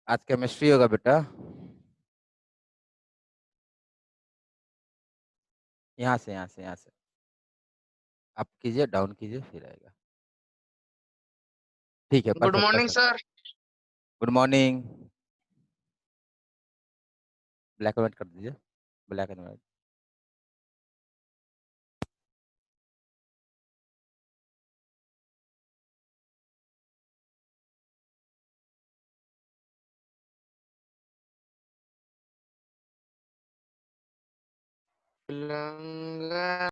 आज केमिस्ट्री होगा बेटा। यहाँ से आप कीजिए, डाउन कीजिए, फिर आएगा। ठीक है, good perfect morning perfect. Sir. Good morning. Black and white कर दीजिए, black and white. Telangana.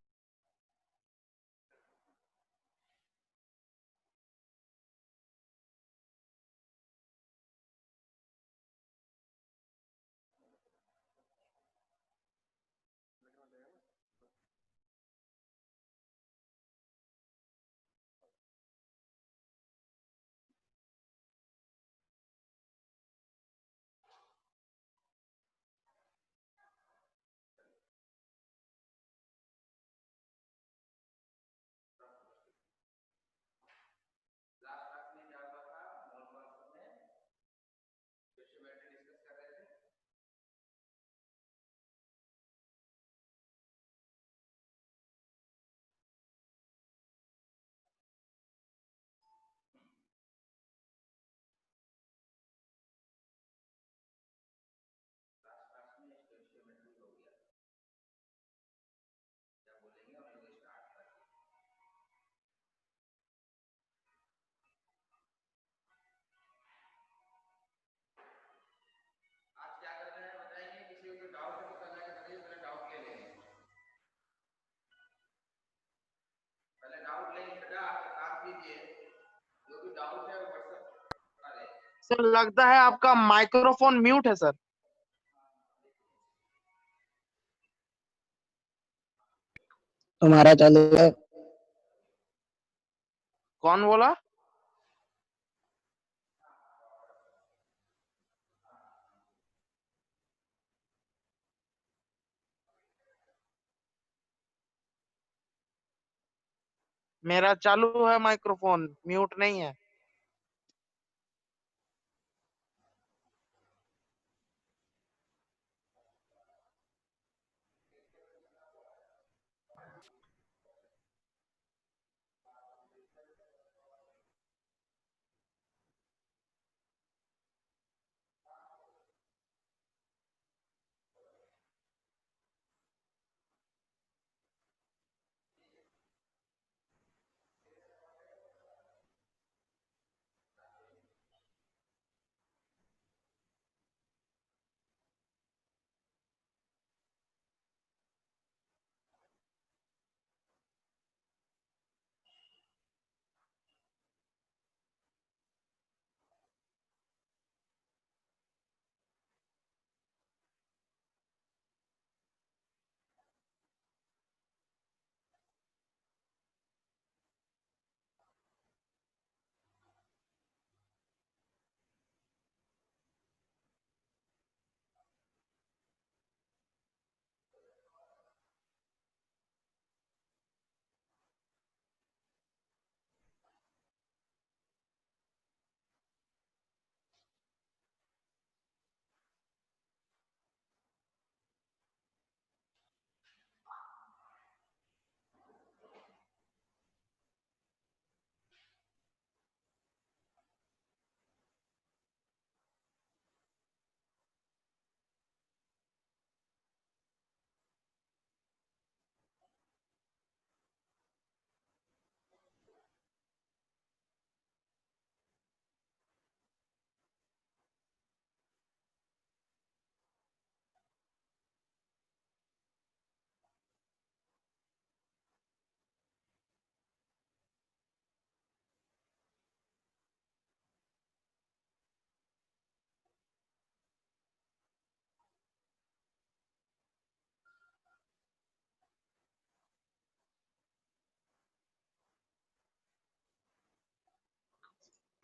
Sir लगता है आपका माइक्रोफोन म्यूट है सर। तुम्हारा चालू है। कौन बोला? मेरा चालू है माइक्रोफोन, म्यूट नहीं है।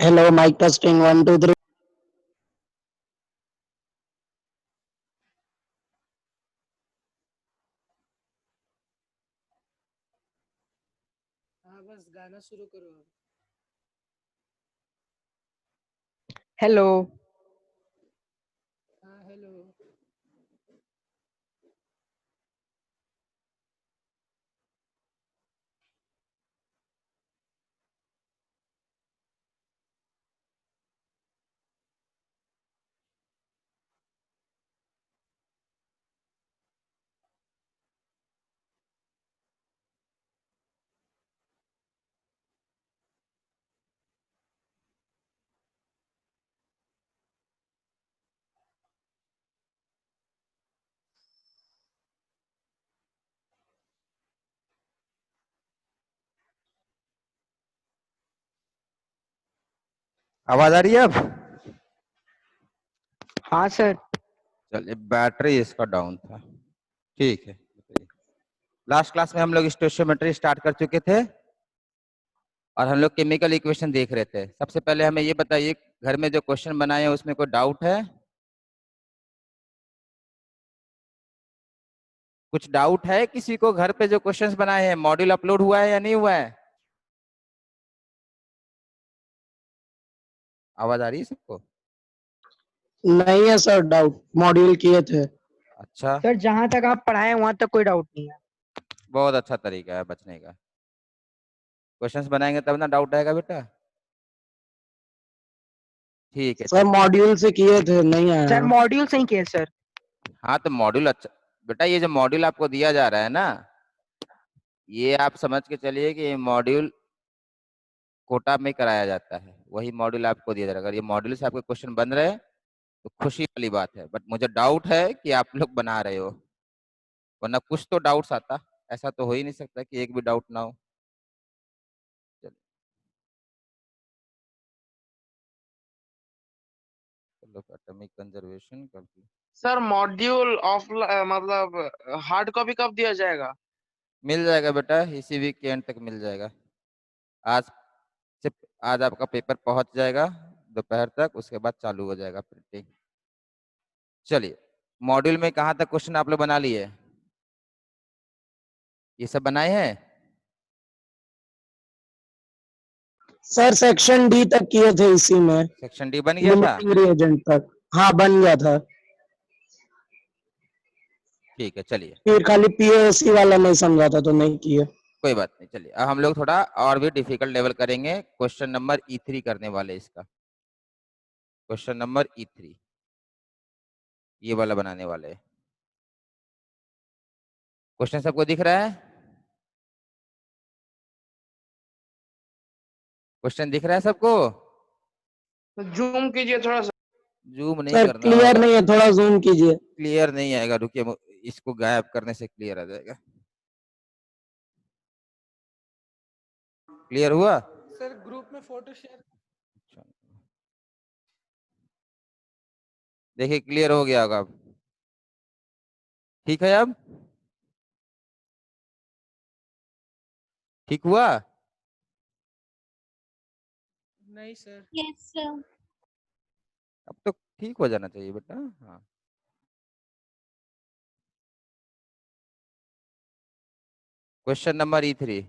Hello mike testing 1 2 3। हाँ बस गाना शुरू करो अब। हेलो आवाज आ रही है अब? हाँ सर। चलिए, बैटरी इसका डाउन था। ठीक है। लास्ट क्लास में हम लोग स्टोइचियोमेट्री स्टार्ट कर चुके थे और हम लोग केमिकल इक्वेशन देख रहे थे। सबसे पहले हमें ये बताइए, घर में जो क्वेश्चन बनाए हैं उसमें कोई डाउट है? कुछ डाउट है किसी को? घर पे जो क्वेश्चंस बनाए हैं, मॉड्यूल अपलोड हुआ है या नहीं हुआ है? आवाज आ रही है सबको? नहीं है सर, डाउट मॉड्यूल किए थे। अच्छा, सर जहाँ तक आप पढ़ाए वहाँ तक कोई डाउट नहीं है। बहुत अच्छा तरीका है बचने का। क्वेश्चंस बनाएंगे तब ना डाउट आएगा बेटा। ठीक है, सर चलिए। मॉड्यूल से किए थे, नहीं आया। सर मॉड्यूल से ही किए सर। हाँ तो मॉड्यूल अच्छा। बेटा ये जो मॉड्यूल आपको दिया जा रहा है ना, ये आप समझ के चलिए कि ये मॉड्यूल कोटा में कराया जाता है। वही मॉड्यूल आपको दिया जा रहा है। अगर ये मॉड्यूल से आपके क्वेश्चन बन रहे हैं तो खुशी वाली बात है, बट मुझे डाउट है कि आप लोग बना रहे हो, वरना कुछ तो डाउट्स आता। ऐसा तो हो ही नहीं सकता कि एक भी डाउट ना हो। चलो, atomic conservation complete. Sir module of मतलब हार्ड कॉपी कब दिया जाएगा? मिल जाएगा बेटा, इसी वीक के एंड तक मिल जाएगा। आज से आज आपका पेपर पहुंच जाएगा दोपहर तक, उसके बाद चालू हो जाएगा प्रिंटिंग। चलिए, मॉड्यूल में कहाँ तक क्वेश्चन आप लोग बना लिए? ये सब बनाए हैं? सर सेक्शन डी तक किए थे इसी में, सेक्शन डी बन गया था? लिमिटिंग रिएजेंट तक। हाँ बन गया था। ठीक है, चलिए, फिर खाली पीओसी वाला नहीं समझा था तो नहीं किए। कोई बात नहीं। चलिए, अब हम लोग थोड़ा और भी डिफिकल्ट लेवल करेंगे। क्वेश्चन नंबर E3 करने वाले इसका। क्वेश्चन नंबर E3 ये वाला बनाने वाले हैं। क्वेश्चन सबको दिख रहा है? क्वेश्चन दिख रहा है सबको? जूम कीजिए थोड़ा सा। जूम नहीं सर करना क्लियर होगा। नहीं है, थोड़ा जूम कीजिए। क्लियर नहीं आएगा, रुकिए, इसको गायब करने से क्लियर आ जाएगा। क्लियर हुआ? सर ग्रुप में फोटो शेयर। अच्छा। देखिए, क्लियर हो गया होगा अब। ठीक है अब? ठीक हुआ? नहीं सर। Yes, sir. अब तो ठीक हो जाना चाहिए बेटा। हाँ, question number E3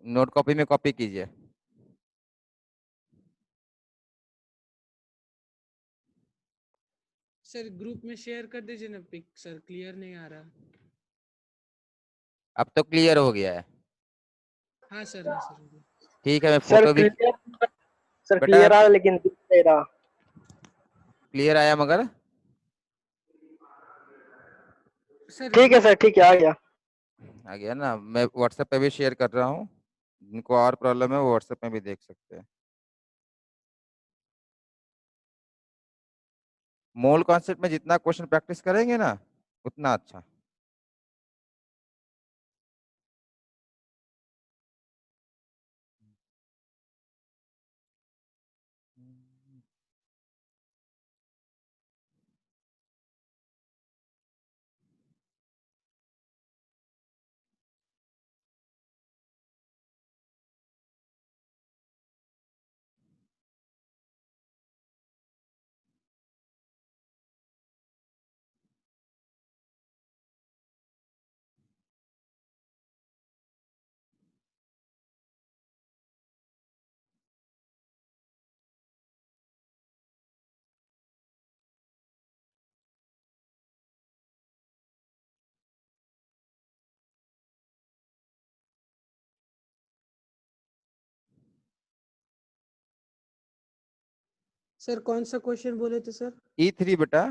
note copy में कॉपी कीजिए। सर ग्रुप में शेयर कर दीजिए ना पिक, सर क्लियर नहीं आ रहा। अब तो क्लियर हो गया है। हाँ सर, हाँ सर। ठीक है, मैं सर फोटो भी। क्लियर, सर बेटा क्लियर आ रहा लेकिन दिख नहीं रहा। क्लियर आया मगर? सर ठीक है सर, ठीक है, आ गया। आ गया ना? मैं व्हाट्सएप पे भी शेयर कर रहा हूँ। जिनको और प्रॉब्लम है वो व्हाट्सएप में भी देख सकते हैं। मोल कॉन्सेप्ट में जितना क्वेश्चन प्रैक्टिस करेंगे ना, उतना अच्छा। सर कौन सा क्वेश्चन बोले थे सर? E3 बेटा।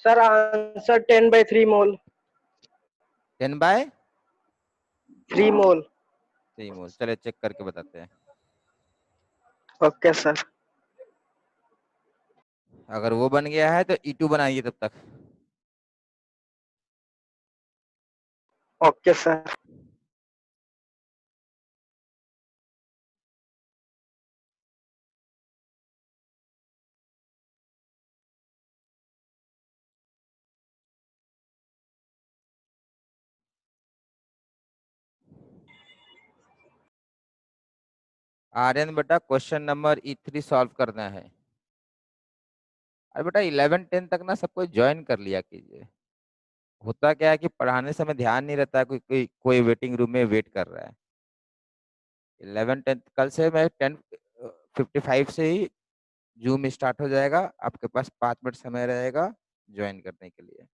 सर आंसर 10/3 मोल। 10/3 मोल। मोल। चलिए चेक करके बताते हैं। Okay sir. अगर वो बन गया है तो E2 बनाइए तब तक। Okay sir. आर्यन बेटा क्वेश्चन नंबर E3 सॉल्व करना है। अरे बेटा 11-10 तक ना सबको ज्वाइन कर लिया कीजिए। होता क्या है कि पढ़ाने समय ध्यान नहीं रहता है, कोई वेटिंग रूम में वेट कर रहा है। 11-10 कल से मैं 10:55 से ही जूम स्टार्ट हो जाएगा, आपके पास 5 मिनट समय रहेगा ज्वाइन करने के लिए।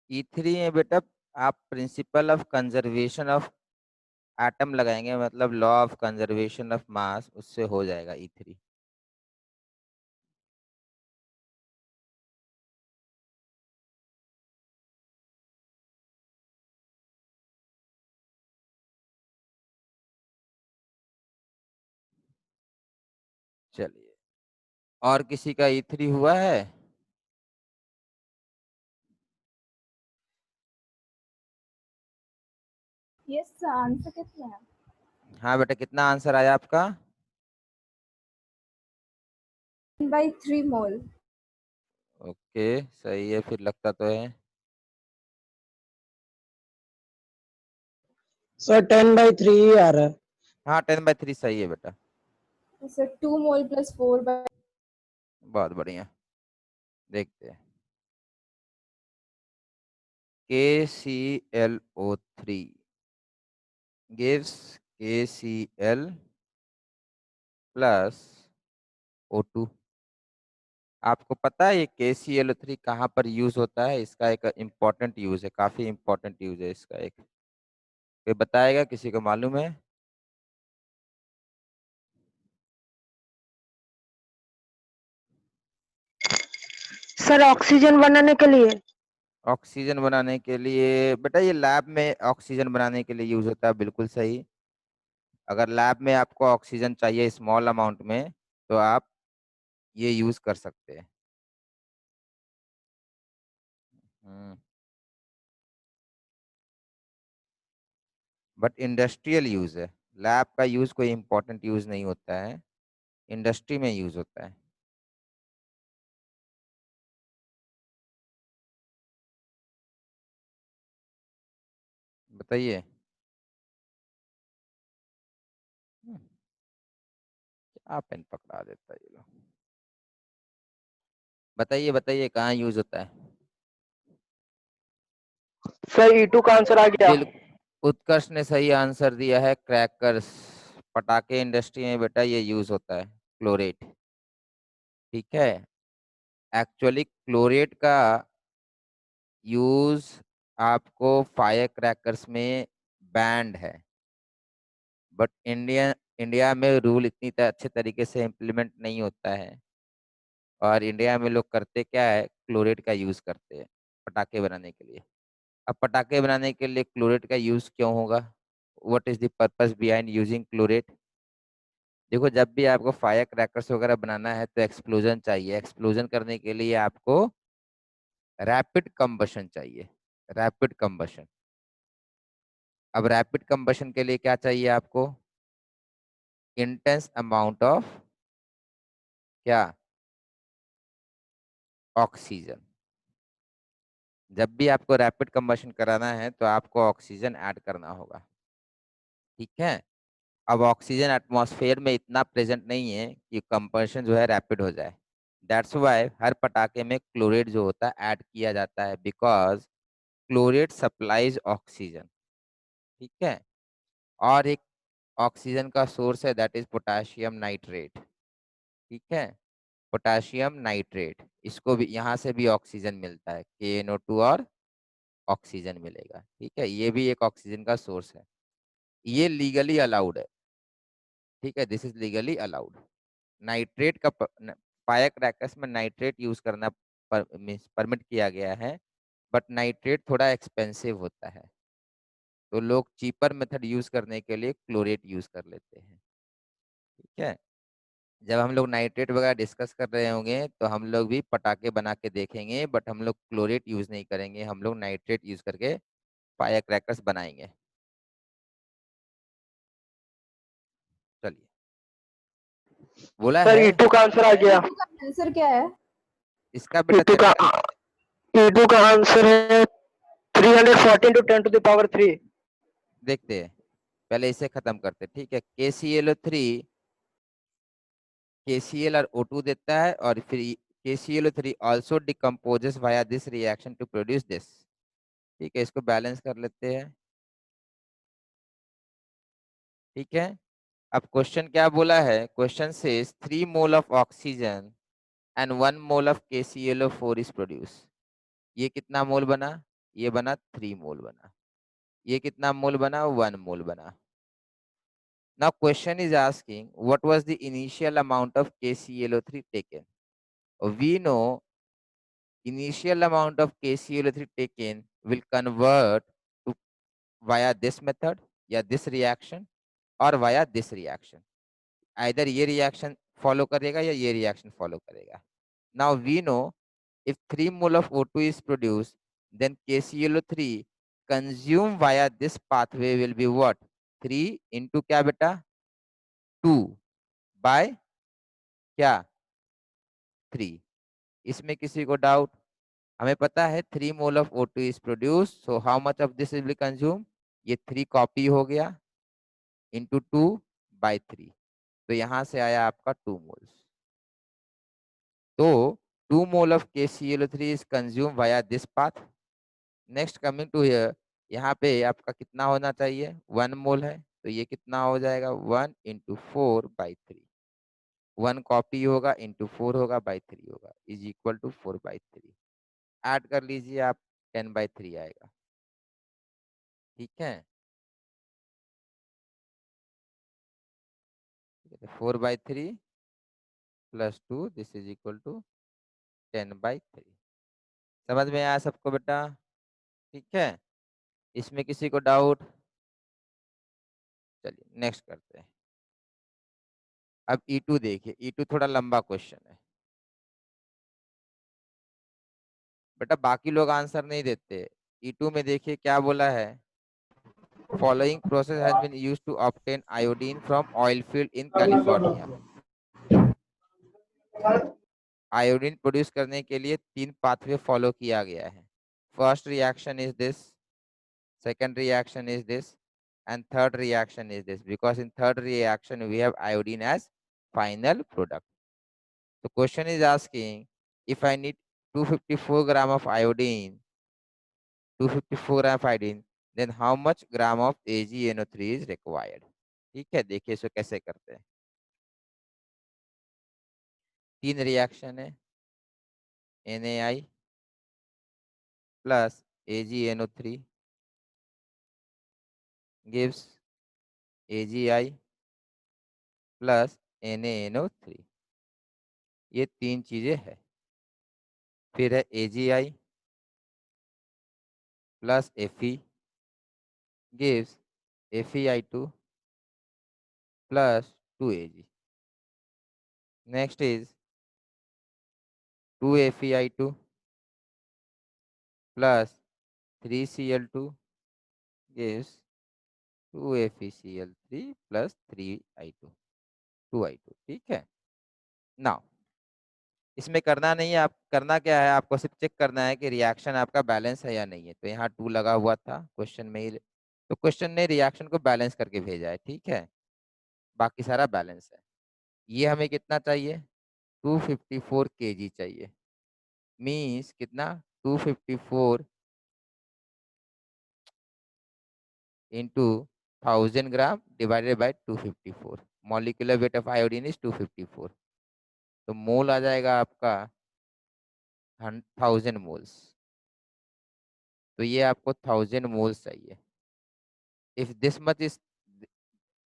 E3 में बेटा आप principle of conservation of atom लगाएंगे, मतलब law of conservation of mass, उससे हो जाएगा E3। चलिए, और किसी का E3 हुआ है? यस आंसर कितना है? हाँ बेटा, कितना आंसर आया आपका? 10/3 मोल। ओके सही है, फिर लगता तो है। सर 10/3 ही आ रहा है। हाँ 10/3 सही है बेटा। सर 2 मोल प्लस 4 बाय। बहुत बढ़िया, देखते हैं। KClO3 gives KCl plus O2। आपको पता है ये KClO3 कहाँ पर यूज होता है? इसका एक इम्पोर्टेंट यूज है, काफी इम्पोर्टेंट यूज है इसका एक। कोई बताएगा, किसी को मालूम है? सर ऑक्सीजन बनाने के लिए। ऑक्सीजन बनाने के लिए बेटा, ये लैब में ऑक्सीजन बनाने के लिए यूज होता है, बिल्कुल सही। अगर लैब में आपको ऑक्सीजन चाहिए स्मॉल अमाउंट में तो आप ये यूज कर सकते हैं। बट इंडस्ट्रियल यूज है, लैब का यूज कोई इंपॉर्टेंट यूज नहीं होता है, इंडस्ट्री में यूज होता है। बताइए। क्या पेन पकड़ा देता है ये लोग। बताइए बताइए, कहाँ यूज होता है? सर E2 का आंसर आ गया। बिल्कुल, उत्कर्ष ने सही आंसर दिया है, क्रैकर्स। पटाखे इंडस्ट्री में बेटा ये यूज होता है, क्लोरेट। ठीक है, एक्चुअली क्लोरेट का यूज आपको फायर क्रैकर्स में बैंड है, बट इंडिया में रूल इतनी अच्छे तरीके से इम्प्लीमेंट नहीं होता है, और इंडिया में लोग करते क्या है, क्लोरेट का यूज करते हैं पटाखे बनाने के लिए। अब पटाखे बनाने के लिए क्लोरेट का यूज क्यों होगा? What is the purpose behind using chlorate? देखो, जब भी आपको फायर क्रैकर्स वगैरह बनाना है तो एक्सप्लोजन चाहिए, एक्सप्लोजन करने के लिए आपको रैपिड कंबशन चाहिए, रैपिड कंबशन। अब रैपिड कंबशन के लिए क्या चाहिए आपको? इंटेंस अमाउंट ऑफ क्या? ऑक्सीजन। जब भी आपको रैपिड कंबशन कराना है तो आपको ऑक्सीजन ऐड करना होगा। ठीक है, अब ऑक्सीजन एटमॉस्फेयर में इतना प्रेजेंट नहीं है कि कंबशन जो है रैपिड हो जाए। दैट्स वाई हर पटाखे में क्लोरेट जो होता है ऐड किया जाता है, बिकॉज क्लोरेट सप्लाइज ऑक्सीजन। ठीक है, और एक ऑक्सीजन का सोर्स है, दैट इज पोटाशियम नाइट्रेट। ठीक है, पोटाशियम नाइट्रेट, इसको भी यहाँ से भी ऑक्सीजन मिलता है, KNO2 और ऑक्सीजन मिलेगा। ठीक है, ये भी एक ऑक्सीजन का सोर्स है, ये लीगली अलाउड है। ठीक है, this is legally allowed. Nitrate का फायर क्रैकर्स में नाइट्रेट यूज करना परमिट किया गया है, बट नाइट्रेट थोड़ा एक्सपेंसिव होता है, तो लोग चीपर मेथड यूज करने के लिए क्लोरेट यूज कर लेते हैं। ठीक है, जब हम लोग नाइट्रेट वगैरह डिस्कस कर रहे होंगे तो हम लोग भी पटाखे बना के देखेंगे, बट हम लोग क्लोरेट यूज नहीं करेंगे, हम लोग नाइट्रेट यूज करके फायर क्रैकर्स बनाएंगे। चलिए, बोला सर है E2 का आंसर आ गया। E2 का आंसर क्या है? इसका बेटा E2 का E2 का आंसर है 314 to 10 to the power 3। देखते हैं, पहले इसे खत्म करते। ठीक है, KClO3 KCl और O2 देता है, और फिर KClO3 also decomposes via this reaction to produce this। ठीक है, इसको बैलेंस कर लेते हैं। ठीक है, अब क्वेश्चन क्या बोला है, क्वेश्चन से 3 mole of oxygen and 1 mole of KClO4 is produce. ये कितना मोल बना, ये बना 3 मोल बना, ये कितना मोल बना, 1 मोल बना। Now question is asking what was the initial amount of KClO3 taken? We know initial amount of KClO3 taken will convert to via this method या this reaction और via this reaction। either ये reaction follow करेगा या ये reaction follow करेगा। Now we know if 3 mole of O2 is produced, then KClO3 consumed via this pathway will be what? 3 into क्या बेटा, 2 by क्या, 3। इसमें किसी को डाउट? हमें पता है 3 mole of O2 is produce, so how much of this will B consume, ये 3 कॉपी हो गया इंटू 2 बाई 3, तो यहाँ से आया आपका 2 मोल्स। तो 2 mole of KClO3 is consume via this path. Next coming to here, यहाँ पे आपका कितना होना चाहिए, 1 मोल है, तो ये कितना हो जाएगा, 1 इंटू 4 बाई 3। 1 कॉपी होगा इंटू 4 होगा बाई 3 होगा, is equal to 4 by 3। Add कर लीजिए आप, 10/3 आएगा। ठीक है, 4/3 plus 2 this is equal to 10/3। समझ में आया सबको बेटा? ठीक है, इसमें किसी को डाउट? चलिए नेक्स्ट करते हैं। अब E2 देखिए, E2 थोड़ा लंबा क्वेश्चन है बेटा, बाकी लोग आंसर नहीं देते। E2 में देखिए क्या बोला है, following process has been used to obtain iodine from oil field in California. Iodine produce करने के लिए 3 पाथवे फॉलो किया गया है। First reaction is this, second reaction is this, and third reaction is this, because in third reaction we have iodine as final product. The question is asking, if I need 254 gram of iodine, 254 gram of iodine, then how much gram of AgNO3 is required? ठीक है, देखिए इसको कैसे करते हैं। 3 reaction है, NaI plus AgNO3 gives AgI plus NaNO3, ये 3 चीजें है। फिर है AgI plus Fe gives FeI2 plus 2Ag. Next is 2FeI2 plus 3Cl2 gives 2FeCl3 plus 3I2, 2I2। ठीक है, नाउ इसमें करना नहीं है, आप करना क्या है, आपको सिर्फ चेक करना है कि रिएक्शन आपका बैलेंस है या नहीं है। तो यहाँ 2 लगा हुआ था क्वेश्चन में ही, तो क्वेश्चन ने रिएक्शन को बैलेंस करके भेजा है। ठीक है, बाकी सारा बैलेंस है। ये हमें कितना चाहिए, 254 kg चाहिए, मीन्स कितना, 254 into 1000 gram divided by 254, molecular weight of iodine is 254, तो मोल आ जाएगा आपका 1000 मोल्स। तो ये आपको 1000 मोल्स चाहिए। If this much is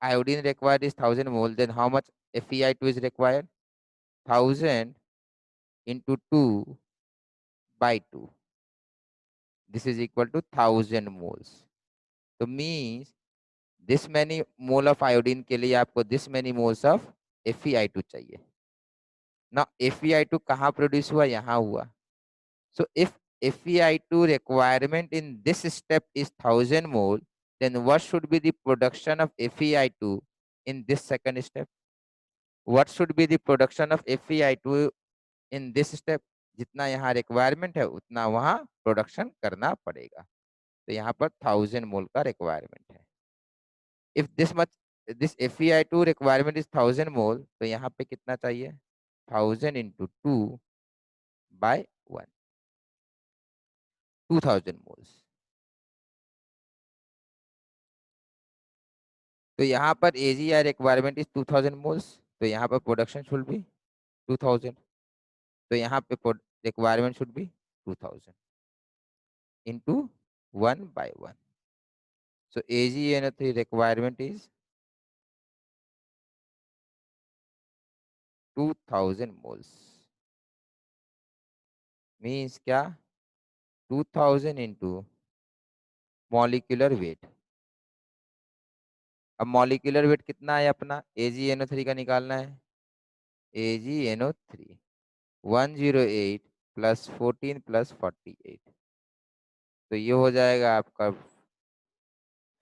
iodine required is 1000 mole, then how much FeI2 is required? 1000 into 2 by 2. This is equal to 1000 moles. So means this many mole of iodine के लिए आपको this many moles of FeI2 चाहिए। Now FeI2 कहाँ produce हुआ? यहाँ हुआ। So if FeI2 requirement in this step is 1000 mole, then what should be the production of FeI2 in this second step? What should be the production of FeI2 in this step? जितना यहाँ requirement है उतना वहाँ production करना पड़ेगा। तो यहाँ पर 1000 मोल का रिक्वायरमेंट है। If this FeI2 requirement is 1000 मोल, तो यहाँ पे कितना चाहिए? 1000 इंटू 2 बाय 1, 2000 मोल्स। तो यहाँ पर AgI रिक्वायरमेंट इज 2000 मोल्स, तो यहाँ पर प्रोडक्शन शुड बी 2000, तो यहाँ पे requirement should be 2000 into 1 by 1. So AgNO3 requirement is 2000 moles. Means क्या? 2000 into molecular weight. अब molecular weight कितना है अपना? AgNO3 का निकालना है। AgNO3 108 plus 14 plus 48, तो ये हो जाएगा आपका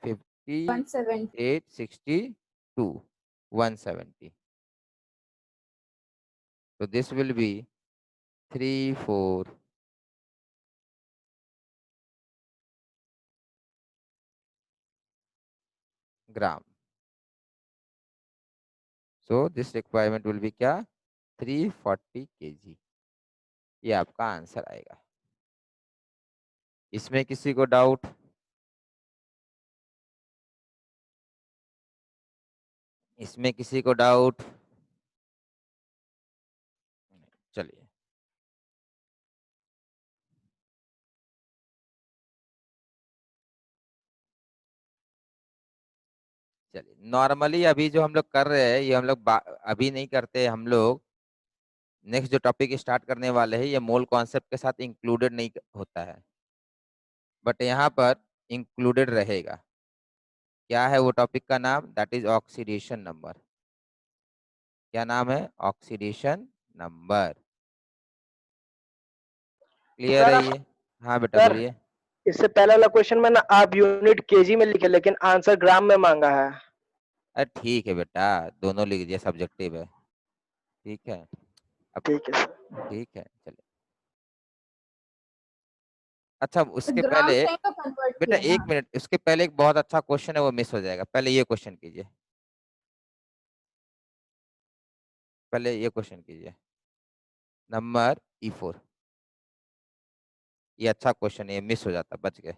5862 170. So this will be 34 gram. So this requirement will be क्या? 340 kg। ये आपका आंसर आएगा। इसमें किसी को डाउट? इसमें किसी को डाउट? चलिए चलिए, नॉर्मली अभी जो हम लोग कर रहे हैं ये हम लोग अभी नहीं करते, हम लोग नेक्स्ट जो टॉपिक स्टार्ट करने वाले हैं ये मोल कॉन्सेप्ट के साथ इंक्लूडेड नहीं होता है, बट यहाँ पर इंक्लूडेड रहेगा। क्या है वो टॉपिक का नाम? That is oxidation number. क्या नाम है? Oxidation number. क्लियर है ये? हाँ बेटा सर, बोलिए। इससे पहले वाला क्वेश्चन में ना आप यूनिट केजी में लिखे, लेकिन आंसर ग्राम में मांगा है। अरे ठीक है बेटा, दोनों लिख दिया, सब्जेक्टिव है। ठीक है, अब ठीक है सर। ठीक है चलिए। अच्छा उसके ग्राम पहले से ही तो कन्वर्ट बेटा किया एक ना। मिनट, उसके पहले एक बहुत अच्छा क्वेश्चन है वो मिस हो जाएगा। पहले ये क्वेश्चन कीजिए, पहले ये क्वेश्चन कीजिए, नंबर E4। ये अच्छा क्वेश्चन है, ये मिस हो जाता, बच गए।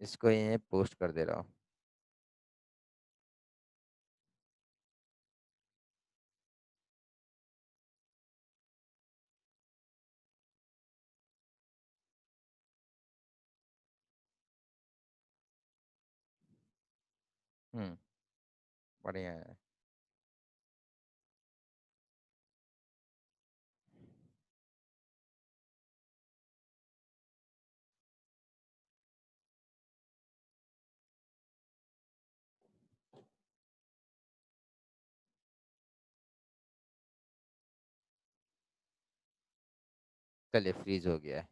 इसको ये पोस्ट कर दे रहा हूँ। बढ़िया है। चलिए फ्रीज हो गया है।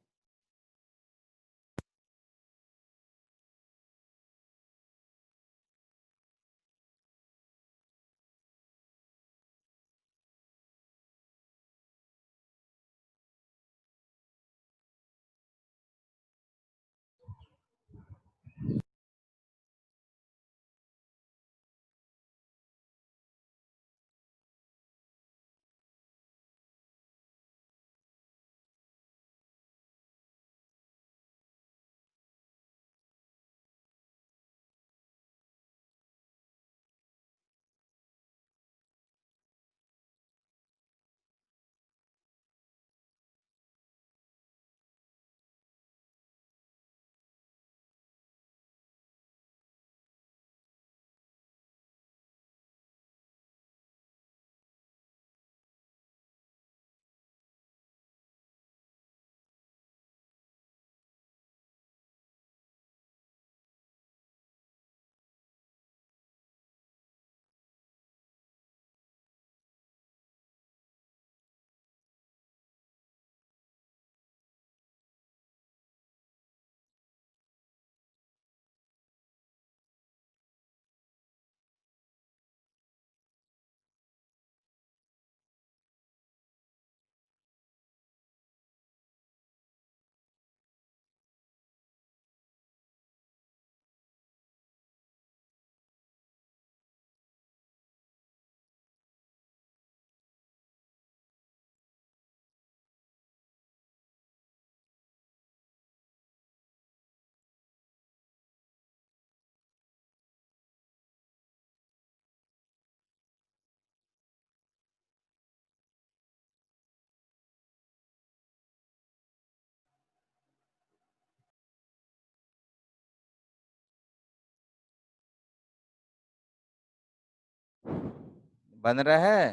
बन रहा है।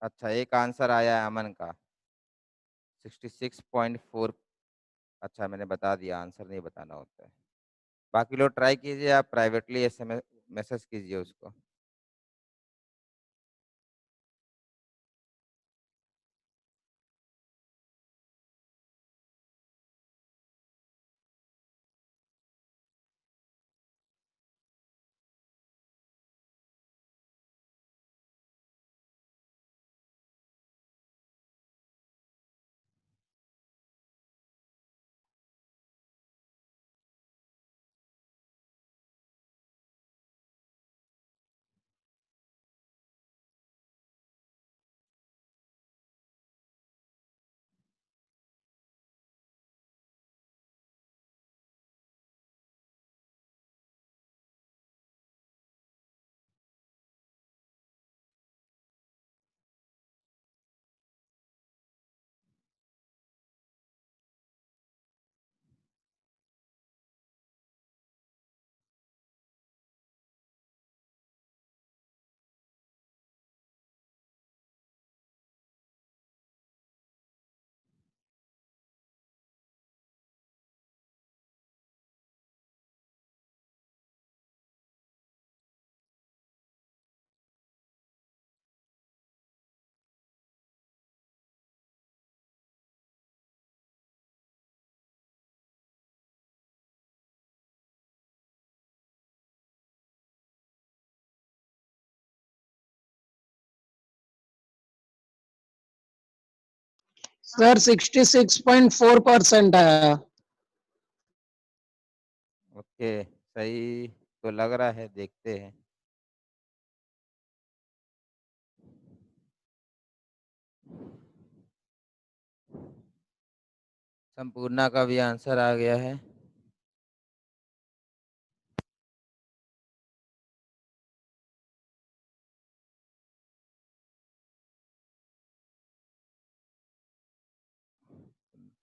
अच्छा, एक आंसर आया है अमन का 66.4। अच्छा, मैंने बता दिया, आंसर नहीं बताना होता है। बाकी लोग ट्राई कीजिए, आप प्राइवेटली SMS मैसेज कीजिए उसको। सर 66.4% आया। ओके, सही तो लग रहा है, देखते हैं। संपूर्णा का भी आंसर आ गया है।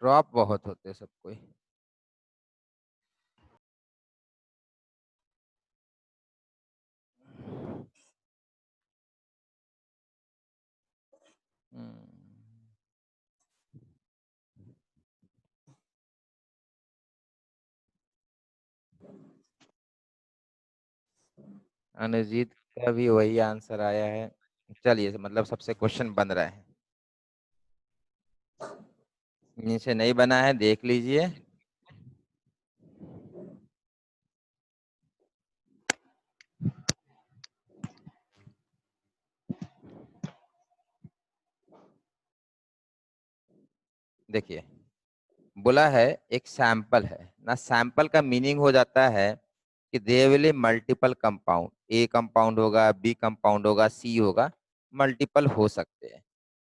ड्रॉप बहुत होते सबको। अनुजीत का भी वही आंसर आया है। चलिए, मतलब सबसे क्वेश्चन बन रहा है। नीचे नहीं बना है, देख लीजिए। देखिए, बोला है एक सैंपल है ना। सैंपल का मीनिंग हो जाता है कि they will multiple compound, A compound होगा, बी कंपाउंड होगा, सी होगा, मल्टीपल हो सकते हैं।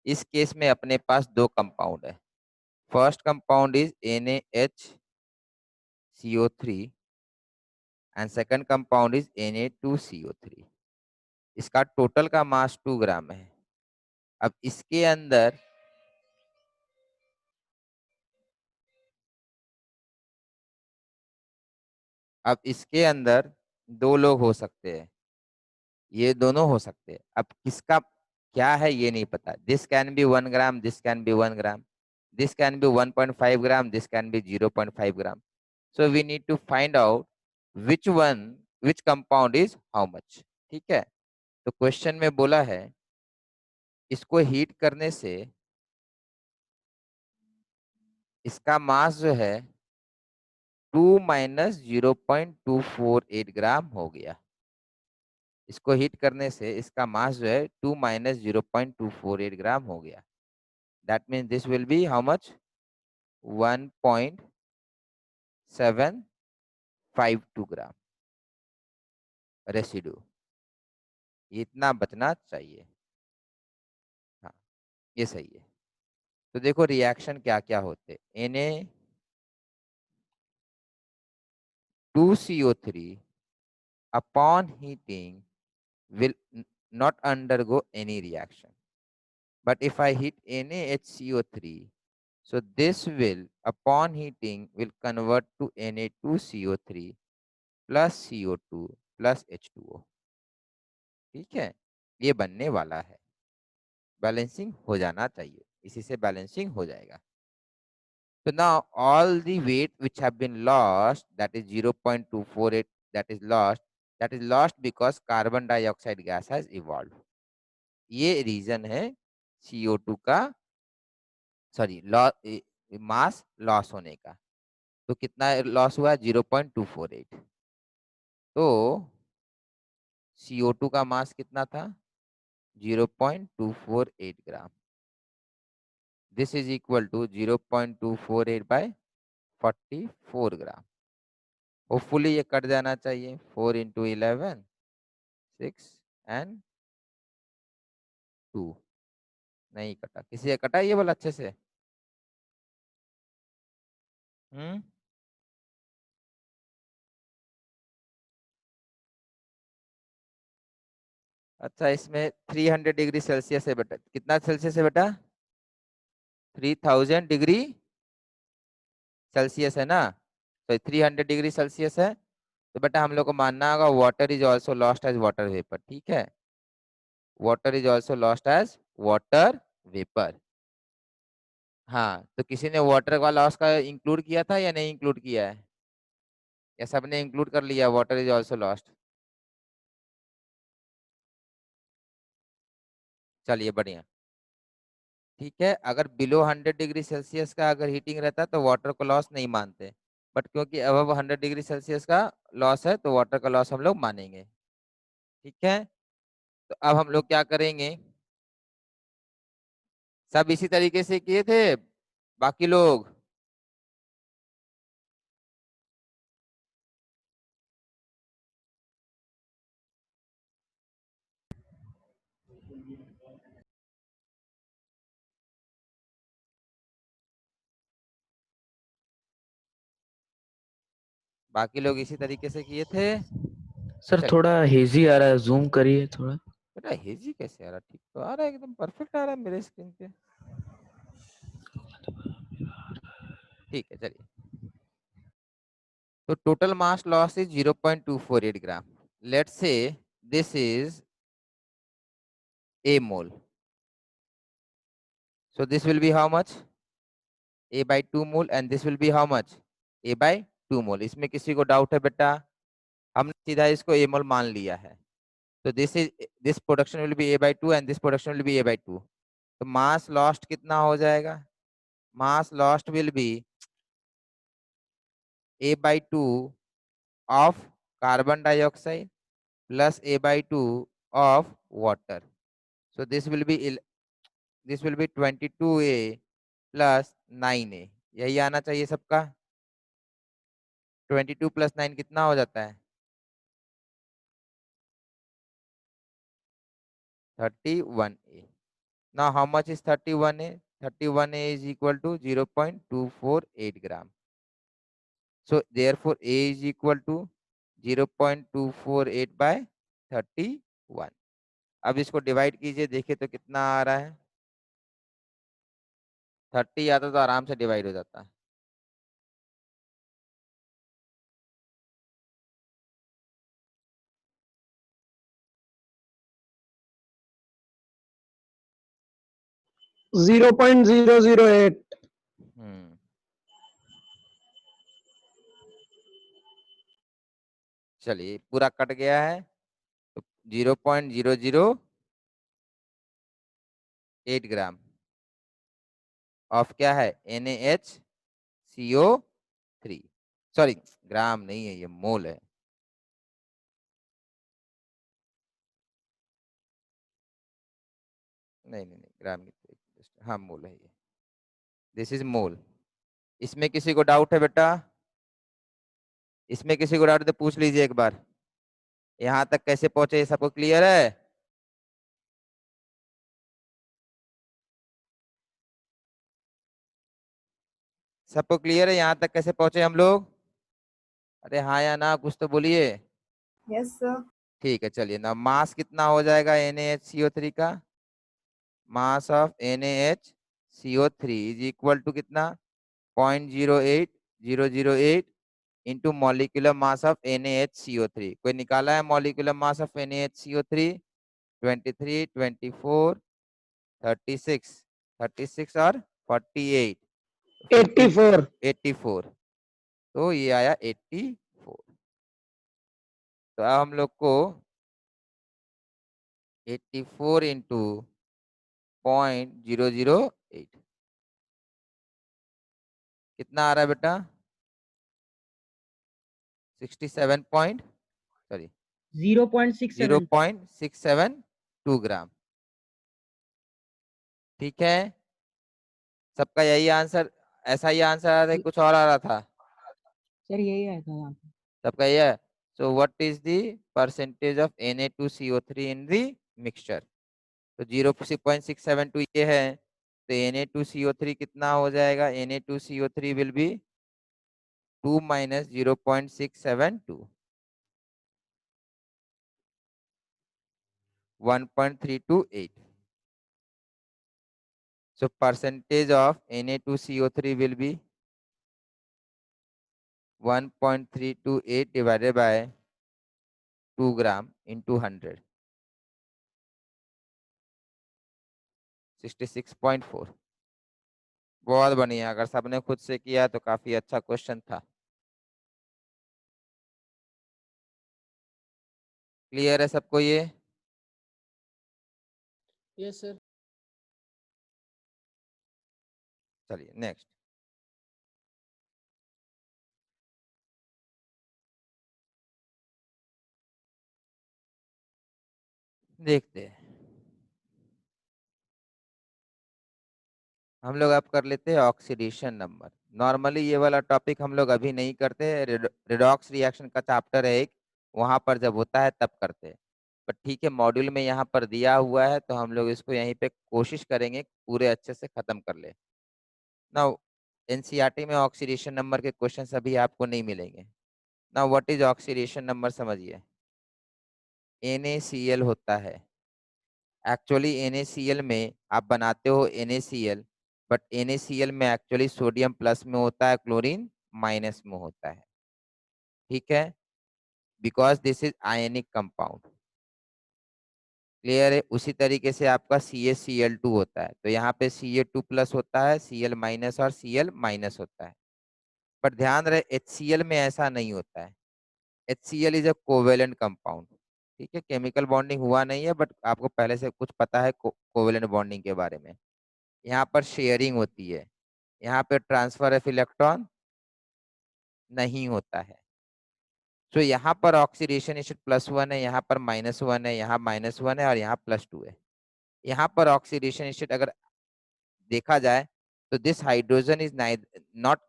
इस केस में अपने पास दो कंपाउंड है। First compound is NaHCO3 and second compound is Na2CO3। इसका टोटल का मास 2 ग्राम है। अब इसके अंदर दो लोग हो सकते हैं, ये दोनों हो सकते हैं। अब किसका क्या है ये नहीं पता। This can be 1 gram, this can be 1 gram, this can be 1.5 gram, this can be 0.5 gram. So we need to find out which compound is how much. ठीक है, तो क्वेश्चन में बोला है इसको हीट करने से इसका मास जो है 2 माइनस 0.248 ग्राम हो गया। इसको हीट करने से इसका मास जो है 2 माइनस 0.248 ग्राम हो गया। That means this will B how much 1.752 gram residue. इतना बचना चाहिए। हाँ, ये सही है। तो देखो रिएक्शन क्या क्या होते। Na2CO3 upon heating will not undergo any reaction. But if I heat NaHCO3, so this will upon heating will convert to Na2CO3 plus CO2 plus H2O। ठीक है, ये बनने वाला है, बैलेंसिंग हो जाना चाहिए, इसी से बैलेंसिंग हो जाएगा। So now all the weight which have been lost, that is 0.248, that is lost because carbon dioxide gas has evolved. ये रीजन है CO2 का, सॉरी, मास लॉस होने का। तो कितना लॉस हुआ? 0.248। तो CO2 का मास कितना था? 0.248 gram. This is equal to 0.248 by 44 gram. Hopefully ये कट जाना चाहिए। 4 इंटू 11, 6 एंड 2। नहीं कटा, किसी का कटा ये वाला अच्छे से? अच्छा, इसमें 300 डिग्री सेल्सियस है बेटा। कितना सेल्सियस है बेटा? 3000 डिग्री सेल्सियस है ना? तो 300 डिग्री सेल्सियस है, तो बेटा हम लोग को मानना होगा water is also lost as water vapour. ठीक है, water is also lost as water vapour. हाँ, तो किसी ने वाटर का लॉस का इंक्लूड किया था या नहीं इंक्लूड किया है? या सबने इंक्लूड कर लिया वाटर इज ऑल्सो लॉस्ट? चलिए बढ़िया, ठीक है। अगर बिलो 100 डिग्री सेल्सियस का अगर हीटिंग रहता तो वाटर को लॉस नहीं मानते, बट क्योंकि अब 100 डिग्री सेल्सियस का लॉस है तो वाटर का लॉस हम लोग मानेंगे। ठीक है, तो अब हम लोग क्या करेंगे? सब इसी तरीके से किए थे बाकी लोग? बाकी लोग इसी तरीके से किए थे? सर चलिए। थोड़ा हेजी आ रहा है, जूम करिए थोड़ा। बेटा हेजी कैसे आ रहा? ठीक तो आ रहा है, एकदम परफेक्ट आ रहा है मेरे स्क्रीन पे। ठीक है, चलिए। तो total mass loss is 0.248 gram. Let's say this is a mole, so this will be how much? A by 2 mole, and this will be how much? A by 2 mole। इसमें किसी को डाउट है बेटा? हमने सीधा इसको a mole मान लिया है। तो this production will be A by 2 and this production will be A by 2। तो मास लॉस्ट कितना हो जाएगा? मास lost will be A by 2 of carbon dioxide plus A by 2 of water। So this will be 22A plus 9A। यही आना चाहिए सबका। 22 plus 9 कितना हो जाता है? 31A। Now how much is 31A? 31A is equal to 0.248 gram। So therefore A is equal to 0.248 by 31। अब इसको डिवाइड कीजिए, देखिए तो कितना आ रहा है। 30 आता तो आराम से डिवाइड हो जाता। जीरो 0.008। चलिए पूरा कट गया है, तो 0.008 ग्राम ऑफ क्या है? NaHCO3। सॉरी, ग्राम नहीं है, ये मोल है। नहीं नहीं नहीं, ग्राम नहीं, हाँ मोल है ये। This is mole. इसमें किसी को डाउट है बेटा? इसमें किसी को डाउट है तो पूछ लीजिए एक बार। यहाँ तक कैसे पहुंचे, सबको क्लियर है? सबको क्लियर है यहाँ तक कैसे पहुंचे हम लोग? अरे हाँ या ना, कुछ तो बोलिए। Yes, sir. ठीक है, चलिए ना। मास कितना हो जाएगा NaHCO3 का? Mass of NaHCO3 is equal to कितना? 0.08008 into molecular mass of NaHCO3। कोई निकाला है मॉलिक्यूलर मास ऑफ NaHCO3? 23, 24, 36, 36 और 48, 84. 84, तो ये आया 84। तो अब हम लोग को 84 इंटू 0.008 कितना आ रहा है बेटा? 67 पॉइंट सॉरी 0.67. 0.672 ग्राम। ठीक है, सबका यही आंसर, ऐसा ही आंसर आ रहा था, कुछ और आ रहा था? सर यही आया था यहाँ पे। सबका ये है। So what is the percentage of Na2CO3 in the mixture? तो 0.672 ये है, तो Na2CO3 कितना हो जाएगा? Na2CO3 will be 2 minus 0.672, 1.328. So percentage of Na2CO3 will be 1.328 divided by 2 gram into 100, 66.4। बहुत बढ़िया, अगर सबने खुद से किया तो काफी अच्छा क्वेश्चन था। क्लियर है सबको ये? Yes sir. चलिए नेक्स्ट देखते हैं। हम लोग अब कर लेते हैं ऑक्सीडेशन नंबर। नॉर्मली ये वाला टॉपिक हम लोग अभी नहीं करते, रिडॉक्स रिएक्शन का चैप्टर है एक, वहां पर जब होता है तब करते हैं। पर ठीक है, मॉड्यूल में यहाँ पर दिया हुआ है तो हम लोग इसको यहीं पे कोशिश करेंगे पूरे अच्छे से खत्म कर ले। नाउ एनसीईआरटी में ऑक्सीडेशन नंबर के क्वेश्चन अभी आपको नहीं मिलेंगे। Now what is oxidation number समझिए। NaCl होता है, एक्चुअली NaCl में आप बनाते हो NaCl, बट NaCl में एक्चुअली सोडियम प्लस में होता है, क्लोरीन माइनस में होता है। ठीक है, because this is ionic compound. Clear है? उसी तरीके से आपका CaCl2 होता है, तो यहाँ पे Ca2 प्लस होता है, Cl माइनस और Cl माइनस होता है। पर ध्यान रहे HCl में ऐसा नहीं होता है। HCl is a covalent compound. ठीक है, केमिकल बॉन्डिंग हुआ नहीं है, बट आपको पहले से कुछ पता है कोवेलेंट बॉन्डिंग के बारे में। यहाँ पर शेयरिंग होती है, यहाँ पे ट्रांसफर ऑफ इलेक्ट्रॉन नहीं होता है। तो यहाँ पर ऑक्सीडेशन स्टेट +1 है, यहाँ पर -1 है, यहाँ -1 है और यहाँ +2 है। यहाँ पर ऑक्सीडेशन स्टेट अगर देखा जाए तो this hydrogen is not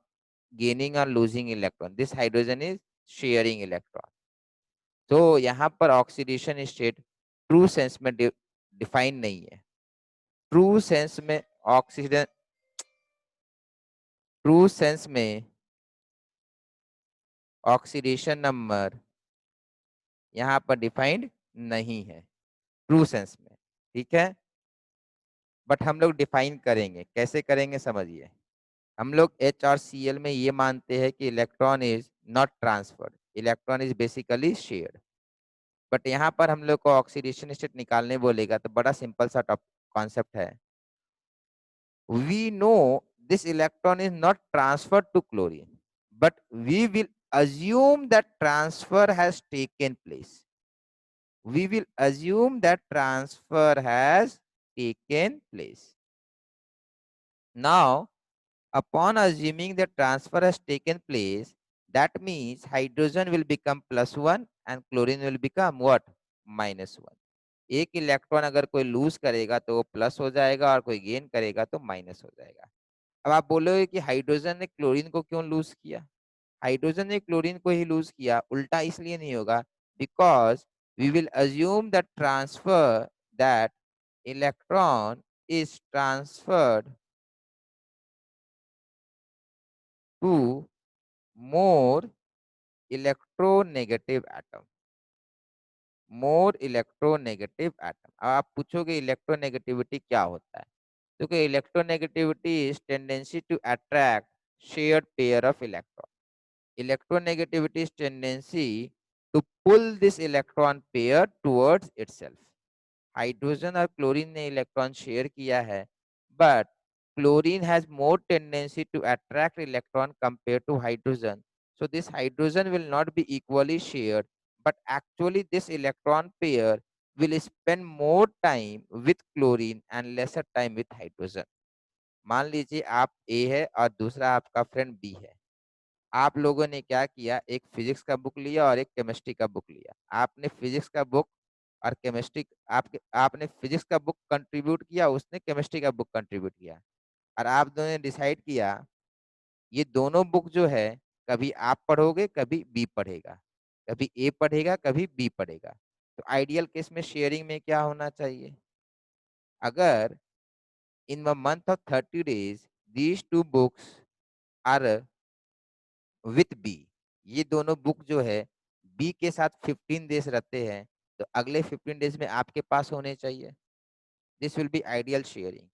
gaining or losing electron, this hydrogen is sharing electron. तो यहाँ पर ऑक्सीडेशन स्टेट ट्रू सेंस में डिफाइन नहीं है। ट्रू सेंस में ऑक्सीजन, ट्रू सेंस में ऑक्सीडेशन नंबर यहाँ पर डिफाइंड नहीं है, ट्रू सेंस में। ठीक है, बट हम लोग डिफाइन करेंगे, कैसे करेंगे समझिए। हम लोग H और Cl में ये मानते हैं कि electron is not transferred, electron is basically shared. But यहाँ पर हम लोग को ऑक्सीडेशन स्टेट निकालने बोलेगा तो बड़ा सिंपल सा कॉन्सेप्ट है। We know this electron is not transferred to chlorine, but we will assume that transfer has taken place. We will assume that transfer has taken place. Now, upon assuming that transfer has taken place, that means hydrogen will become +1 and chlorine will become what? -1. एक electron अगर कोई loose करेगा तो वो plus हो जाएगा और कोई गेन करेगा तो माइनस हो जाएगा। अब आप बोलोगे कि हाइड्रोजन ने क्लोरीन को क्यों लूज किया? हाइड्रोजन ने क्लोरीन को ही लूज किया, उल्टा इसलिए नहीं होगा, because we will assume the transfer that electron is transferred to more electronegative atom, more electronegative atom. अब आप पूछोगे इलेक्ट्रोनेगेटिविटी क्या होता है, तो कि electronegativity is tendency to attract shared pair of electron. Electronegativity is tendency to pull this electron pair towards itself. Hydrogen और chlorine ने इलेक्ट्रॉन शेयर किया है, but chlorine has more tendency to attract electron compared to hydrogen. So this hydrogen will not be equally shared, but actually this electron pair will spend more time with chlorine and lesser time with hydrogen. मान लीजिए आप A है और दूसरा आपका friend B है। आप लोगों ने क्या किया, एक फिजिक्स का बुक लिया और एक केमिस्ट्री का बुक लिया। आपने फिजिक्स का बुक और केमिस्ट्री आपने फिजिक्स का बुक कंट्रीब्यूट किया, उसने केमिस्ट्री का बुक कंट्रीब्यूट किया, और आप दोनों ने डिसाइड किया ये दोनों बुक जो है कभी आप पढ़ोगे कभी बी पढ़ेगा, कभी ए पढ़ेगा कभी बी पढ़ेगा। तो आइडियल केस में शेयरिंग में क्या होना चाहिए, अगर in the month of 30 days these two books are with B, ये दोनों बुक जो है बी के साथ 15 डेज रहते हैं, तो अगले 15 डेज में आपके पास होने चाहिए। This will be ideal sharing.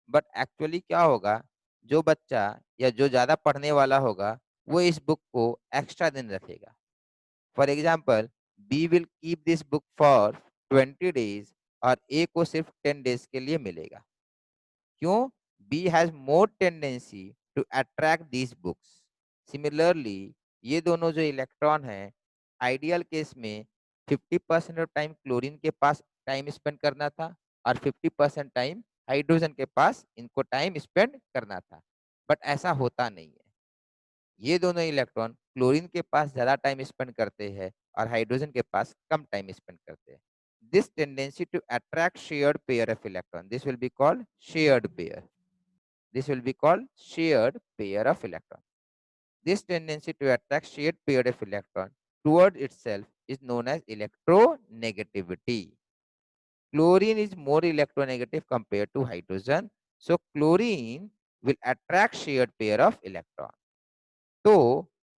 But actually क्या होगा, जो बच्चा या जो ज़्यादा पढ़ने वाला होगा वो इस बुक को एक्स्ट्रा दिन रखेगा। For example, B will keep this book for 20 days और ए को सिर्फ 10 days के लिए मिलेगा। क्यों? B has more tendency to attract these books. Similarly ये दोनों जो इलेक्ट्रॉन है, आइडियल केस में 50% ऑफ टाइम क्लोरीन के पास टाइम स्पेंड करना था और 50% टाइम हाइड्रोजन के पास इनको टाइम स्पेंड करना था, बट ऐसा होता नहीं है। ये दोनों इलेक्ट्रॉन क्लोरीन के पास ज्यादा टाइम स्पेंड करते हैं और हाइड्रोजन के पास कम टाइम स्पेंड करते हैं। This tendency to attract shared pair of electron, this will be called shared pair. This will be called shared pair of electron. This tendency to attract shared pair of electron toward itself is known as electronegativity. Chlorine is more electronegative compared to hydrogen, so chlorine will attract shared pair of electron. तो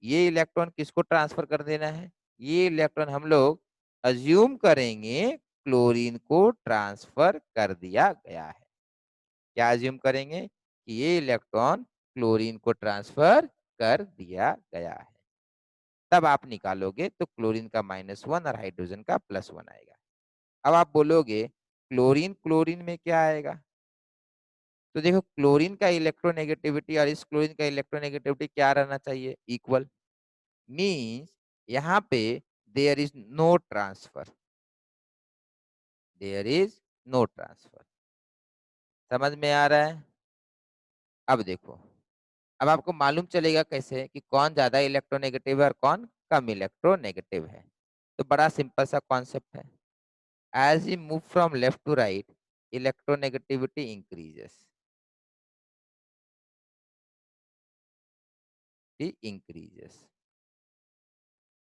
ये electron किसको transfer कर देना है, ये electron हम लोग assume करेंगे क्लोरीन को ट्रांसफर कर दिया गया है। क्या अज्यूम करेंगे कि ये इलेक्ट्रॉन क्लोरीन को ट्रांसफर कर दिया गया है। तब आप निकालोगे तो क्लोरीन का -1 और हाइड्रोजन का +1 आएगा। अब आप बोलोगे क्लोरीन क्लोरीन में क्या आएगा, तो देखो क्लोरीन का इलेक्ट्रोनेगेटिविटी और इस क्लोरीन का इलेक्ट्रोनेगेटिविटी क्या रहना चाहिए, इक्वल। मीन्स यहाँ पे there is no transfer, there is no transfer. समझ में आ रहा है? अब देखो, अब आपको मालूम चलेगा कैसे कि कौन ज्यादा इलेक्ट्रोनेगेटिव है और कौन कम इलेक्ट्रोनेगेटिव है। तो बड़ा सिंपल सा कॉन्सेप्ट है, as you move from left to right electronegativity increases,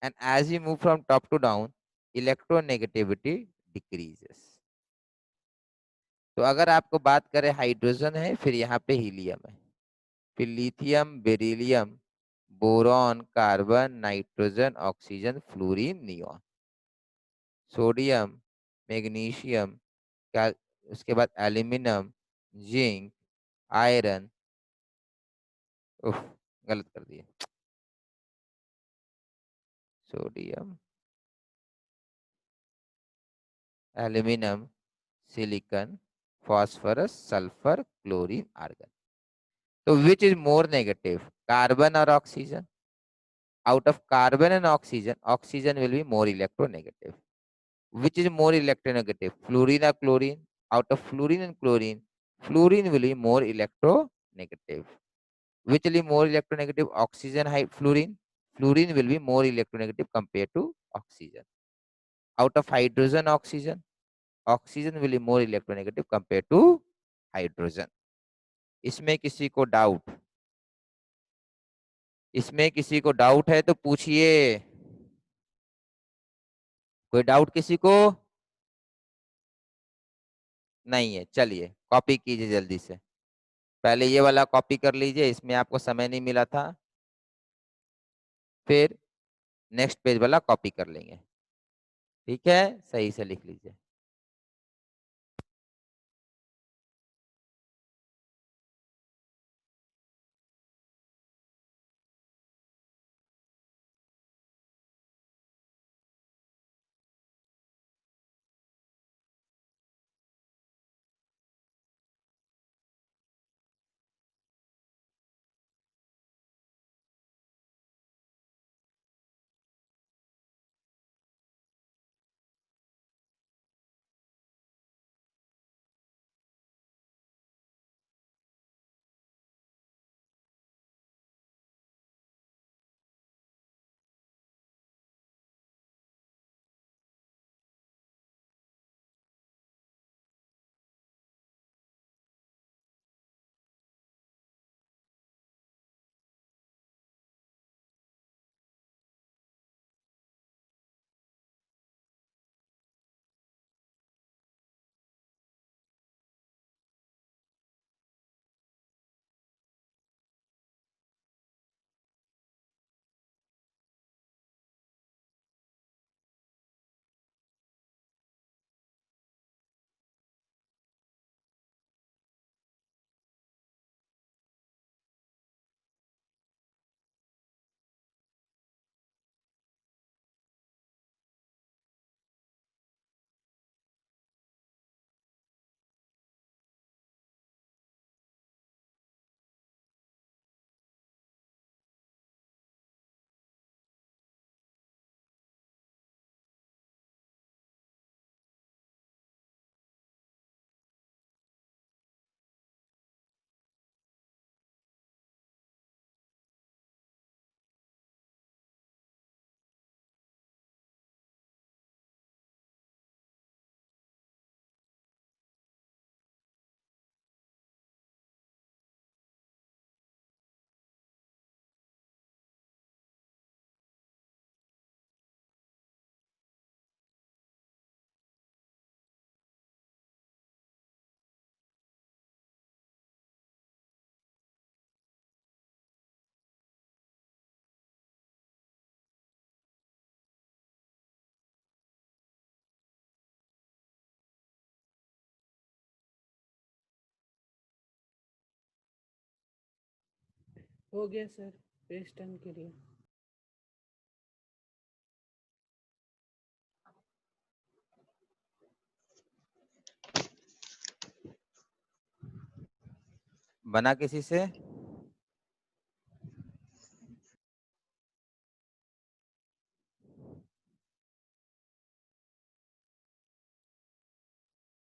and as you move from top to down electronegativity decreases. तो अगर आपको बात करें, हाइड्रोजन है, फिर यहाँ पे हीलियम है, फिर lithium, beryllium, boron, carbon, nitrogen, oxygen, fluorine, neon, sodium, magnesium, उसके बाद एल्यूमिनियम, जिंक, आयरन, गलत कर दिए, sodium, aluminium, silicon, phosphorus, sulphur, chlorine, argon. तो which is more negative, carbon और oxygen? Out of carbon and oxygen, oxygen will be more electronegative. Which is more electronegative, fluorine or chlorine? Out of fluorine and chlorine, fluorine will be more electronegative. Which will be more electronegative, oxygen, fluorine? Fluorine will be more electronegative compared to oxygen. Out of hydrogen, oxygen, oxygen will be more electronegative compared to hydrogen. इसमें किसी को doubt, इसमें किसी को doubt है तो पूछिए, कोई डाउट किसी को नहीं है? चलिए कॉपी कीजिए जल्दी से, पहले ये वाला कॉपी कर लीजिए, इसमें आपको समय नहीं मिला था, फिर नेक्स्ट पेज वाला कॉपी कर लेंगे। ठीक है, सही से लिख लीजिए। हो गया सर, पेज टर्न करिए। बना किसी से?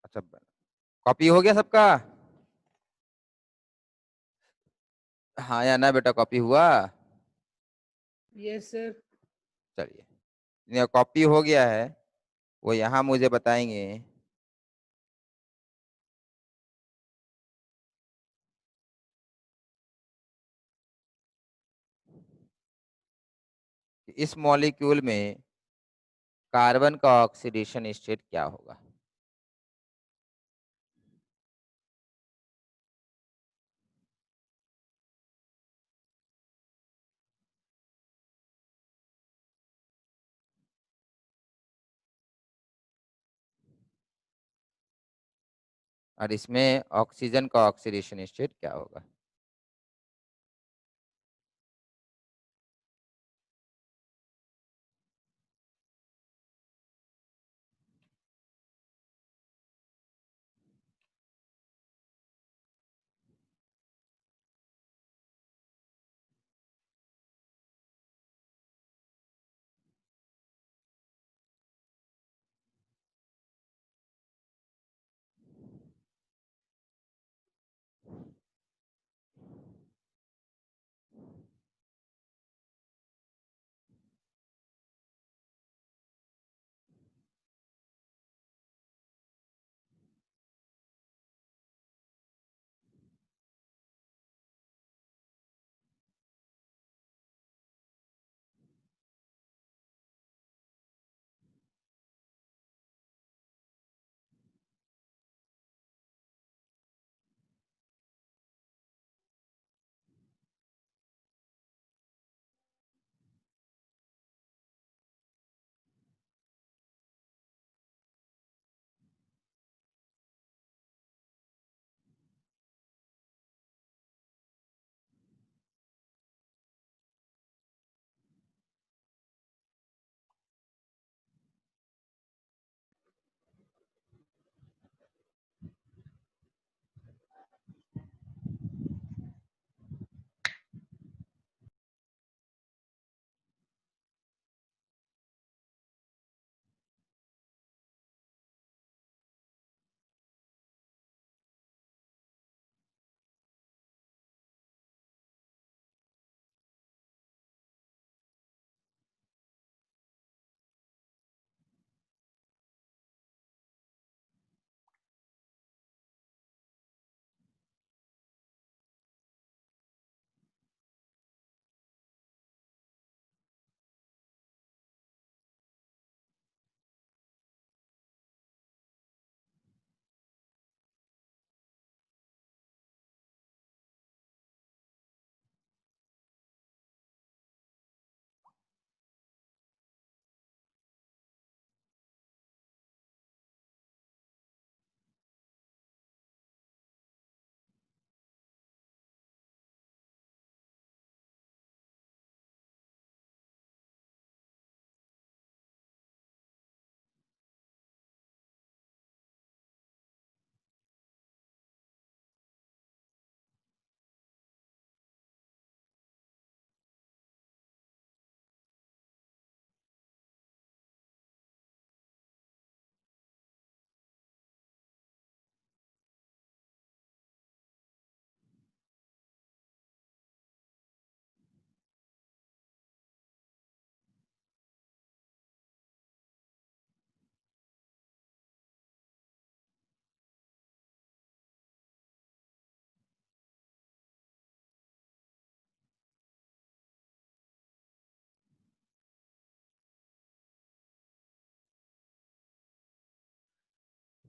अच्छा, कॉपी हो गया सबका? हाँ या ना बेटा, कॉपी हुआ? Yes sir. चलिए, कॉपी हो गया है वो यहाँ मुझे बताएंगे कि इस मॉलिक्यूल में कार्बन का ऑक्सीडेशन स्टेट क्या होगा। और इसमें ऑक्सीजन का ऑक्सीडेशन स्टेट क्या होगा।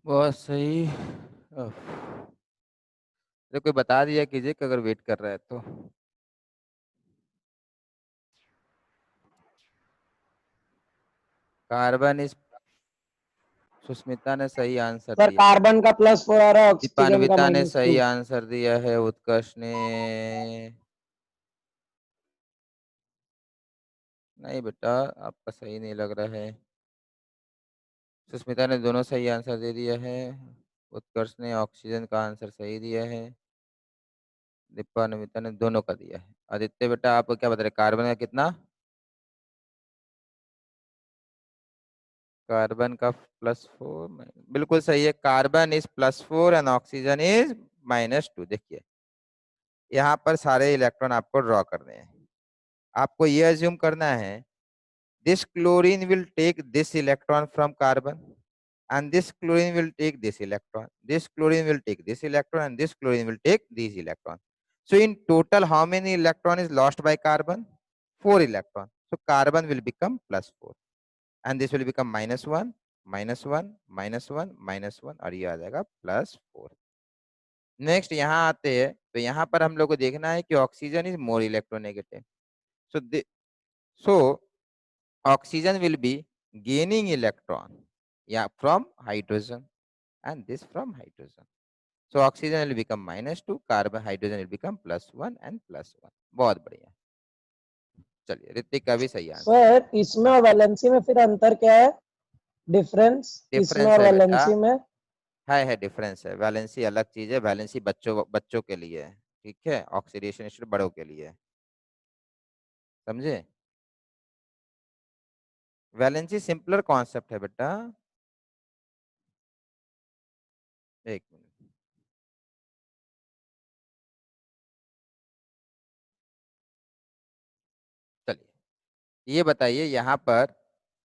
बहुत सही। तो कोई बता दिया कीजिए कि अगर वेट कर रहा है तो। कार्बन इस, सुष्मिता ने सही आंसर सर दिया। कार्बन का +4 आ रहा है, ऑक्सीजन का दीपान्विता ने -2। सही आंसर दिया है। उत्कर्ष ने नहीं बेटा, आपका सही नहीं लग रहा है। सुष्मिता ने दोनों सही आंसर दे दिया है। उत्कर्ष ने ऑक्सीजन का आंसर सही दिया है। दीपा नमिता ने दोनों का दिया है। आदित्य बेटा आप क्या बता रहे, कार्बन का कितना? कार्बन का +4, बिल्कुल सही है। Carbon is +4 and oxygen is -2। देखिए यहाँ पर सारे इलेक्ट्रॉन आपको ड्रॉ करने हैं। आपको ये अज्यूम करना है this chlorine will take this electron from carbon and this chlorine will take this electron, this chlorine will take this electron and this chlorine will take these electrons. So in total how many electron is lost by carbon? 4 electron. So carbon will become +4 and this will become -1 -1 -1 -1 और ये आ जाएगा +4। Next यहाँ आते हैं तो यहाँ पर हम लोग को देखना है कि oxygen is more electronegative. so oxygen will be gaining electron, yeah, from hydrogen and this from hydrogen. So oxygen will become -2, carbon hydrogen will become +1 and +1। बहुत बढ़िया। चलिए ऋतिक का भी सही आंसर। सर इसमें और वैलेंसी में फिर अंतर क्या है? डिफरेंस इसमें डिफरेंस और है बेटा, वैलेंसी में? है डिफरेंस है। वैलेंसी अलग चीज है, वैलेंसी बच्चों के लिए है, ठीक है। ऑक्सीडेशन स्टेट बड़ों के लिए है, समझे। वैलेंसी सिंपलर कॉन्सेप्ट है बेटा। एक मिनट, चलिए ये बताइए यहाँ पर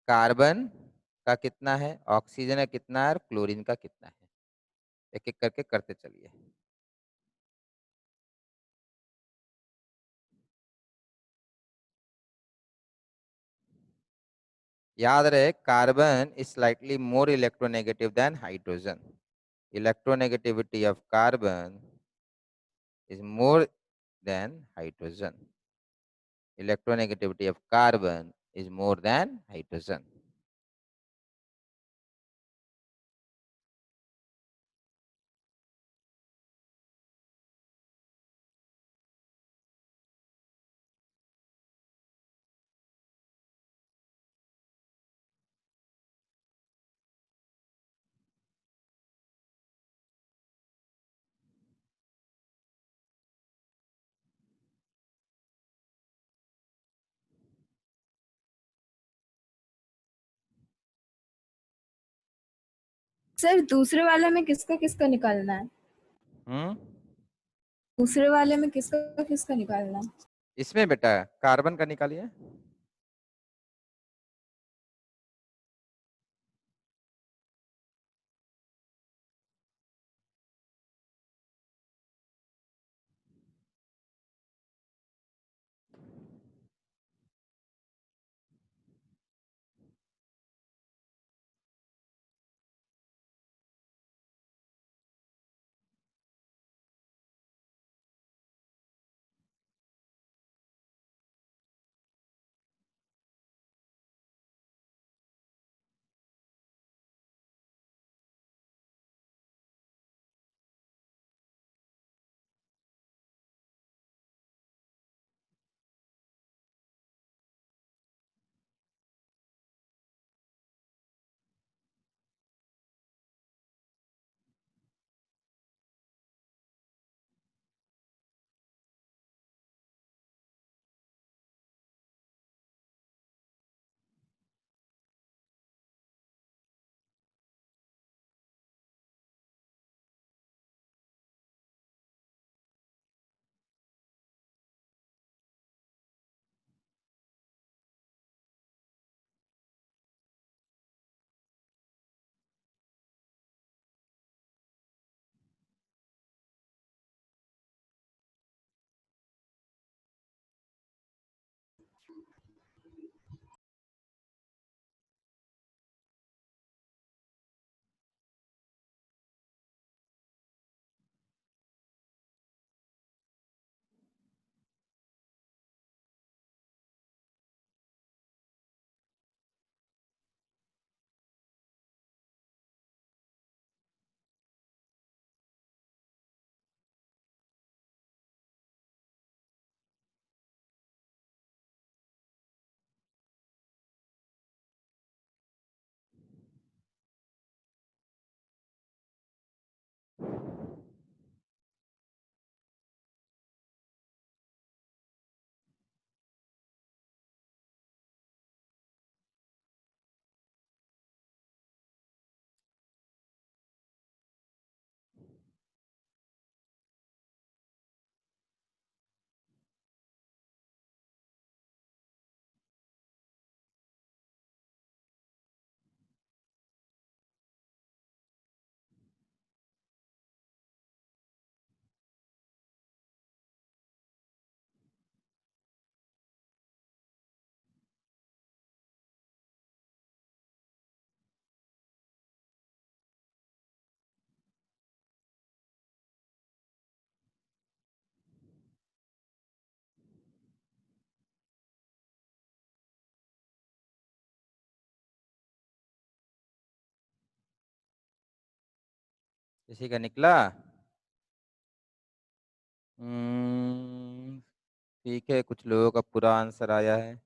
कार्बन का कितना है, ऑक्सीजन का कितना है और क्लोरीन का कितना है। एक एक करके करते चलिए। याद रहे carbon is slightly more electronegative than hydrogen. Electronegativity of carbon is more than hydrogen. Electronegativity of carbon is more than hydrogen. Sir दूसरे वाले में किसका किसका निकालना है? हम्म, दूसरे वाले में किसका किसका निकालना है? इसमें बेटा कार्बन का निकालिए। किसी का निकला? ठीक है, कुछ लोगों का पूरा आंसर आया है।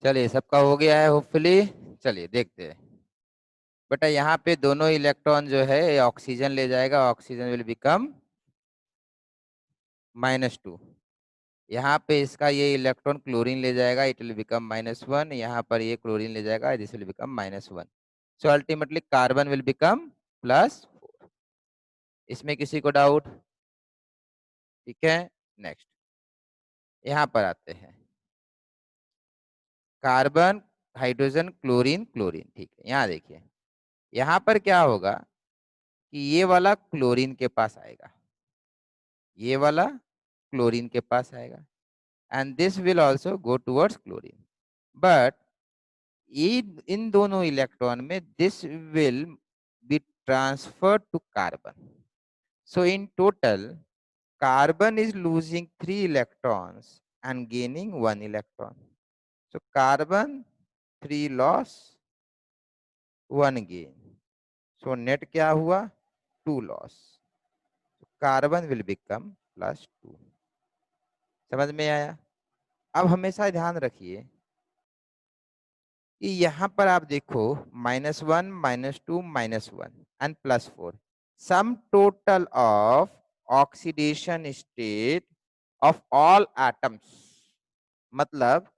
चलिए, सबका हो गया है होपफुली। चलिए देखते हैं। बेटा यहाँ पे दोनों इलेक्ट्रॉन जो है ऑक्सीजन ले जाएगा, ऑक्सीजन विल बिकम -2। यहाँ पे इसका ये इलेक्ट्रॉन क्लोरीन ले जाएगा, इट विल बिकम -1। यहाँ पर ये क्लोरीन ले जाएगा, this will become -1। So ultimately carbon will become +4। इसमें किसी को डाउट? ठीक है, नेक्स्ट यहाँ पर आते हैं। Carbon, hydrogen, chlorine, chlorine. ठीक है, यहाँ देखिए, यहाँ पर क्या होगा कि ये वाला क्लोरीन के पास आएगा, ये वाला क्लोरीन के पास आएगा, and this will also go towards chlorine. But इन दोनों इलेक्ट्रॉन में this will be transferred to carbon. So in total carbon is losing 3 electrons and gaining 1 electron. So carbon 3 loss, 1 gain. So net क्या हुआ? 2 loss. So carbon will become +2. समझ में आया? अब हमेशा ध्यान रखिए कि यहाँ पर आप देखो -1, -2, -1 and +4. Sum total of oxidation state of all atoms, मतलब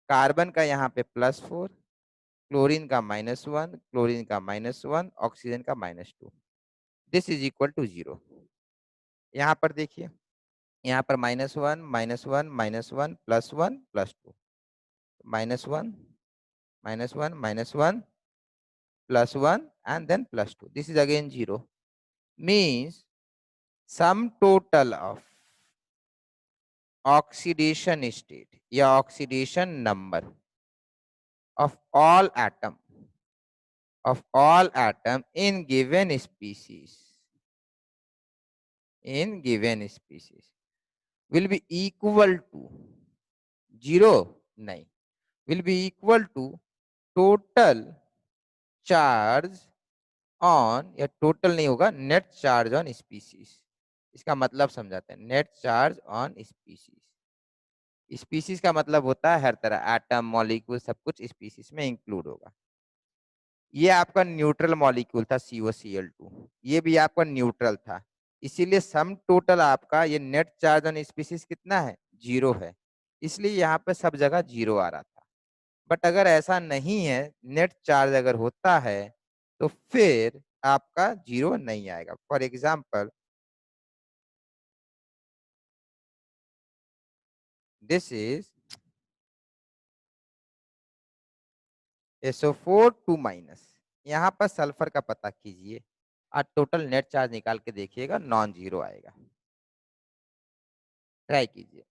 कार्बन का यहाँ पे +4, क्लोरीन का -1, क्लोरीन का -1, ऑक्सीजन का -2, दिस इज इक्वल टू 0। यहाँ पर देखिए, यहाँ पर -1, -1, -1, +1, +2, -1, -1, -1, +1 and then +2, this is again 0, means sum total of oxidation state या oxidation number of all atom in given species will be equal to 0? नहीं, will be equal to total charge on, या total नहीं होगा, net charge on species। इसका मतलब समझाते हैं, net charge on species। Species का मतलब होता है हर तरह, एटम, मॉलिक्यूल, सब कुछ स्पीसीज में इंक्लूड होगा। ये आपका न्यूट्रल मॉलिक्यूल था COCl2, ये भी आपका न्यूट्रल था, इसीलिए सम टोटल आपका ये नेट चार्ज ऑन स्पीसीज कितना है, 0 है, इसलिए यहाँ पे सब जगह 0 आ रहा था। बट अगर ऐसा नहीं है, नेट चार्ज अगर होता है तो फिर आपका 0 नहीं आएगा। For example this is SO4 2-, यहाँ पर सल्फर का पता कीजिए, आज टोटल नेट चार्ज निकाल के देखिएगा, नॉन जीरो आएगा, ट्राई कीजिए।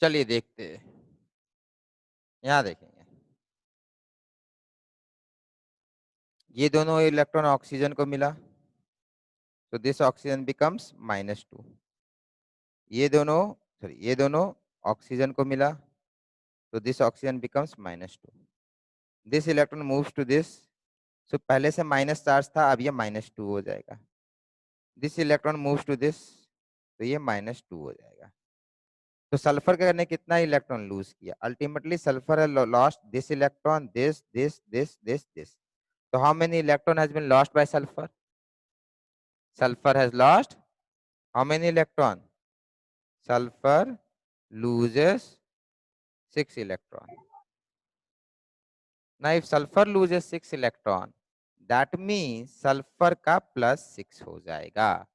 चलिए देखते हैं, यहाँ देखेंगे, ये दोनों इलेक्ट्रॉन ऑक्सीजन को मिला, तो दिस ऑक्सीजन बिकम्स -2। ये दोनों, सॉरी, ये दोनों ऑक्सीजन को मिला, तो this oxygen becomes -2। This electron moves to this, so पहले से माइनस चार्ज था, अब ये -2 हो जाएगा। This electron moves to this, तो ये -2 हो जाएगा। तो सल्फर ने कितना इलेक्ट्रॉन लूज किया, ultimately sulphur lost this electron, this. तो how many electron has been lost by sulphur? Sulfur has lost how many electron? Sulfur loses 6 electron. Now if sulfur loses 6 electron, that means sulfur का +6 हो जाएगा।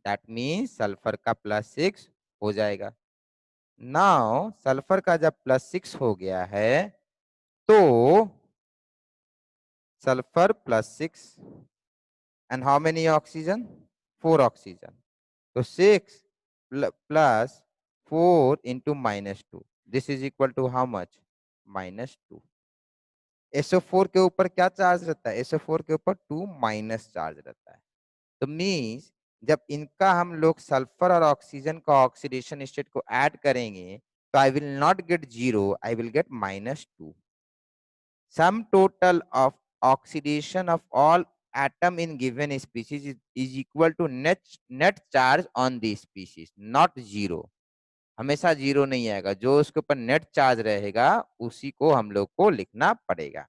That means sulfur का +6 हो जाएगा। Now sulfur का जब +6 हो गया है, तो sulfur +6 and how many oxygen? 4 oxygen. So 6 plus 4 into -2. This is equal to how much? -2. SO4 के ऊपर क्या चार्ज रहता है? SO4 के ऊपर 2- चार्ज रहता है। तो मीन्स जब इनका हम लोग सल्फर और ऑक्सीजन का ऑक्सीडेशन स्टेट को ऐड करेंगे तो I will not gate 0, I will get -2. Sum total of oxidation of all atom in given species is equal to net charge on the species, not 0. हमेशा 0 नहीं आएगा, जो उसके ऊपर नेट चार्ज रहेगा उसी को हम लोग को लिखना पड़ेगा.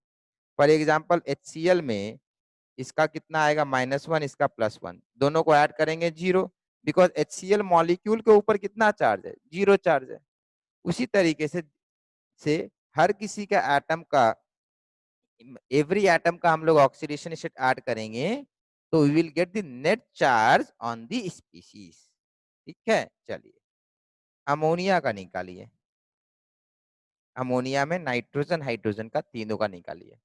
फॉर एग्जाम्पल HCl में इसका कितना आएगा -1, इसका +1, दोनों को ऐड करेंगे 0, बिकॉज HCl मॉलिक्यूल के ऊपर कितना चार्ज है, 0 चार्ज है. उसी तरीके से हर किसी का एटम का, एवरी एटम का हम लोग ऑक्सीडेशन स्टेट ऐड करेंगे तो we will get the net charge on the species. ठीक है, चलिए अमोनिया का निकालिए. अमोनिया में नाइट्रोजन हाइड्रोजन का तीनों का निकालिए.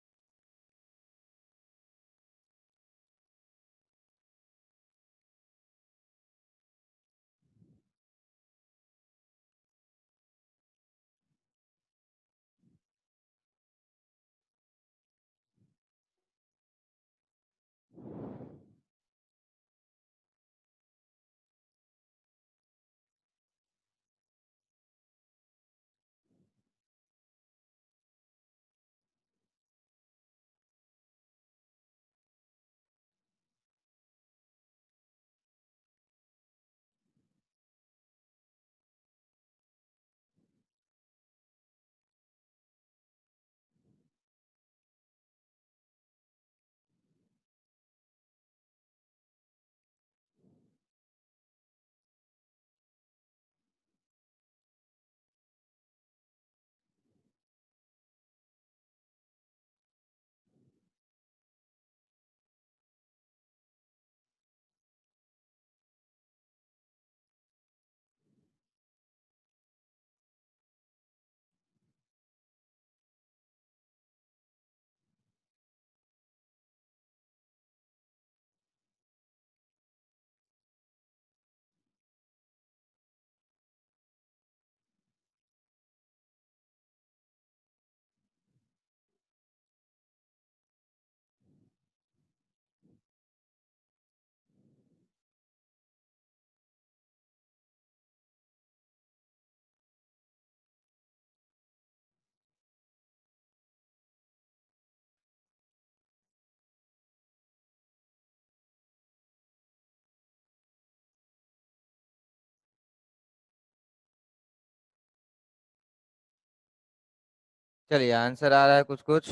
चलिए आंसर आ रहा है कुछ कुछ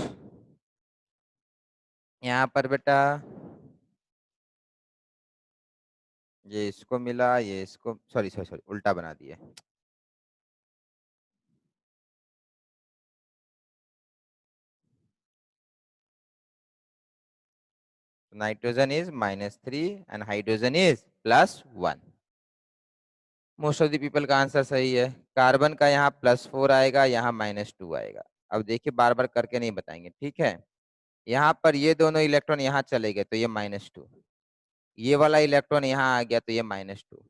यहाँ पर बेटा. ये इसको मिला, ये इसको, सॉरी सॉरी सॉरी उल्टा बना दिए. Nitrogen is -3 and hydrogen is +1. Most of the people का आंसर सही है. कार्बन का यहाँ +4 आएगा, यहाँ -2 आएगा. अब देखिए बार बार करके नहीं बताएंगे, ठीक है. यहाँ पर ये दोनों इलेक्ट्रॉन यहाँ चले गए तो ये -2, ये वाला इलेक्ट्रॉन यहाँ आ गया तो ये -2,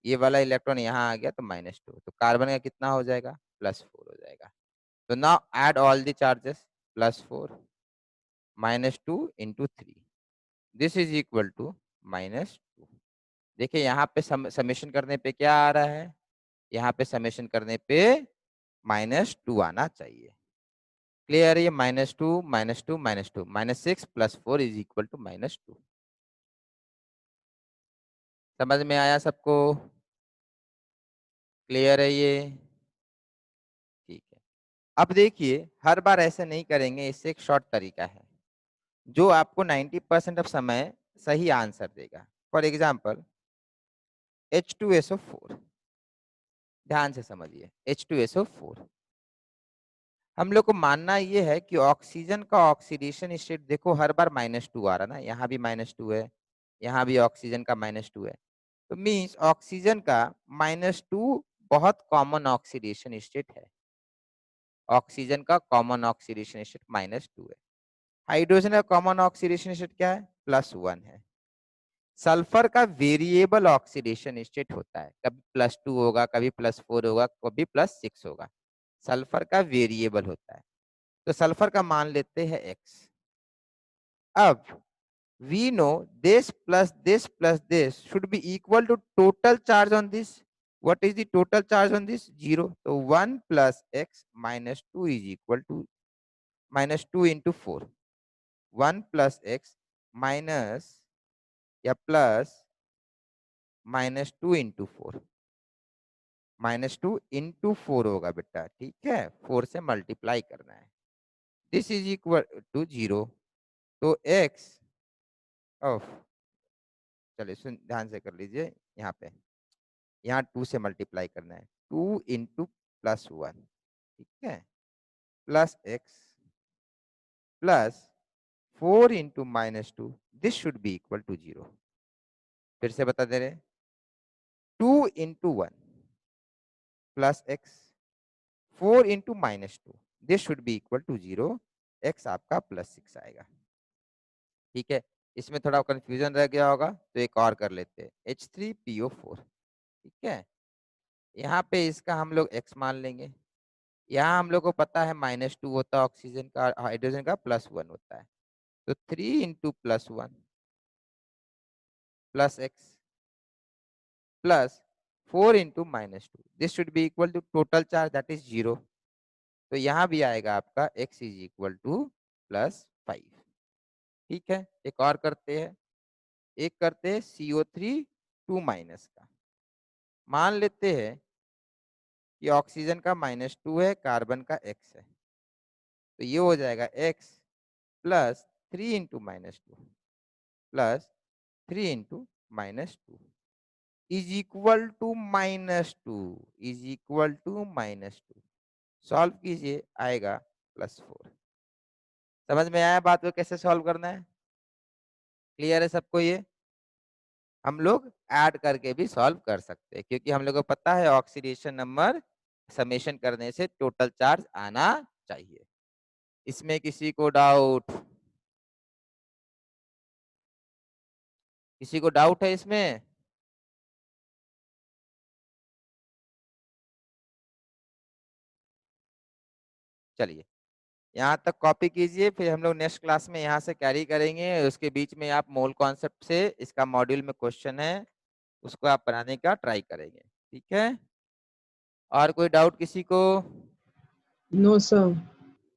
ये वाला इलेक्ट्रॉन यहाँ आ गया तो -2, तो कार्बन का कितना हो जाएगा, +4 हो जाएगा. तो now add all the charges. +4 -2 × 3, this is equal to -2. देखिए यहाँ पे समेशन करने पे क्या आ रहा है, यहाँ पे समेशन करने पे -2 आना चाहिए. क्लियर है ये, -2 -2 -2 -6 + 4 इज इक्वल टू -2. समझ में आया सबको, क्लियर है ये, ठीक है. अब देखिए हर बार ऐसे नहीं करेंगे, इससे एक शॉर्ट तरीका है जो आपको 90% ऑफ समय सही आंसर देगा. फॉर एग्जाम्पल H2SO4, ध्यान से समझिए. H2SO4 हम लोग को मानना ये है कि ऑक्सीजन का ऑक्सीडेशन स्टेट देखो हर बार -2 आ रहा ना, यहाँ भी -2 है, यहाँ भी ऑक्सीजन का -2 है, तो मीन्स ऑक्सीजन का -2 बहुत कॉमन ऑक्सीडेशन स्टेट है. ऑक्सीजन का कॉमन ऑक्सीडेशन स्टेट -2 है. हाइड्रोजन का कॉमन ऑक्सीडेशन स्टेट क्या है, +1 है. सल्फर का वेरिएबल ऑक्सीडेशन स्टेट होता है, कभी +2 होगा, कभी +4 होगा, कभी +6 होगा. सल्फर का वेरिएबल होता है, तो सल्फर का मान लेते हैं x. अब we know this plus this should be equal to total charge on this. What is the total charge on this? 0. So 1 plus x minus 2 is equal to minus 2 into 4. 1 plus x minus या plus minus 2 into 4. minus 2 into 4 होगा बेटा, ठीक है, 4 से multiply करना है. This is equal to 0. तो x of, चलिए सुन ध्यान से कर लीजिए, यहाँ पे यहाँ 2 से मल्टीप्लाई करना है. 2 इंटू प्लस 1, ठीक है, plus x plus 4 into minus 2. This should be equal to 0. फिर से बता दे रहे, 2 into 1 plus x 4 into minus 2. This should be equal to 0. X आपका प्लस 6 आएगा. ठीक है, इसमें थोड़ा कंफ्यूजन रह गया होगा तो एक और कर लेते हैं. H3PO4, ठीक है, यहाँ पे इसका हम लोग x मान लेंगे. यहाँ हम लोग को पता है -2 होता है ऑक्सीजन का, हाइड्रोजन का +1 होता है. तो 3 into +1 plus x plus 4 into -2. This should be equal to total charge that is 0. तो यहाँ भी आएगा आपका x इज इक्वल टू +5. ठीक है, एक और करते हैं. एक करते हैं CO3 2 माइनस का. मान लेते हैं कि ऑक्सीजन का -2 है, कार्बन का x है. तो ये हो जाएगा x plus 3 into -2 plus 3 into -2 is equal to -2 is equal to -2. Solve कीजिए, आएगा +4. समझ में आया बात को कैसे सॉल्व करना है? क्लियर है सबको? ये हम लोग ऐड करके भी सॉल्व कर सकते हैं, क्योंकि हम लोग को पता है ऑक्सीडेशन नंबर समेशन करने से टोटल चार्ज आना चाहिए. इसमें किसी को डाउट? किसी को डाउट है इसमें? चलिए यहाँ तक कॉपी कीजिए, फिर हम लोग नेक्स्ट क्लास में यहाँ से कैरी करेंगे. उसके बीच में आप मोल कॉन्सेप्ट से इसका मॉड्यूल में क्वेश्चन है उसको आप बनाने का ट्राई करेंगे. ठीक है, और कोई डाउट किसी को? No sir.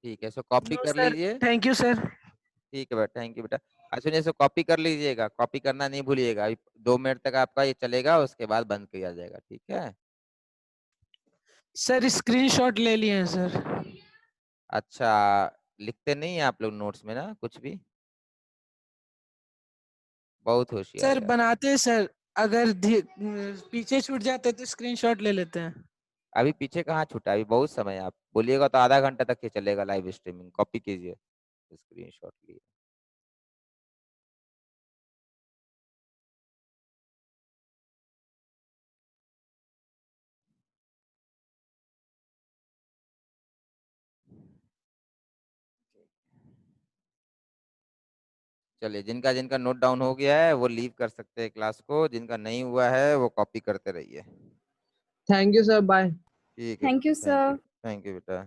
ठीक है, सो कॉपी No, कर sir. लीजिए. Thank you, sir. ठीक है बेटा, थैंक यू बेटा. सुनिए, सो कॉपी कर लीजिएगा, कॉपी करना नहीं भूलिएगा. 2 मिनट तक आपका ये चलेगा, उसके बाद बंद किया जाएगा. ठीक है, सर स्क्रीनशॉट ले लिए हैं सर. अच्छा, लिखते नहीं है आप लोग नोट्स में ना कुछ भी? बहुत होशियार सर यार. बनाते हैं सर, अगर पीछे छूट जाते तो स्क्रीनशॉट ले लेते हैं. अभी पीछे कहाँ छूटा, अभी बहुत समय है. आप बोलिएगा तो आधा घंटा तक ये चलेगा लाइव स्ट्रीमिंग. कॉपी कीजिए, स्क्रीनशॉट लिए. चलिए, जिनका जिनका नोट डाउन हो गया है वो लीव कर सकते हैं क्लास को. जिनका नहीं हुआ है वो कॉपी करते रहिए. Thank you sir. बाय. ठीक है, thank you sir. Thank you बेटा.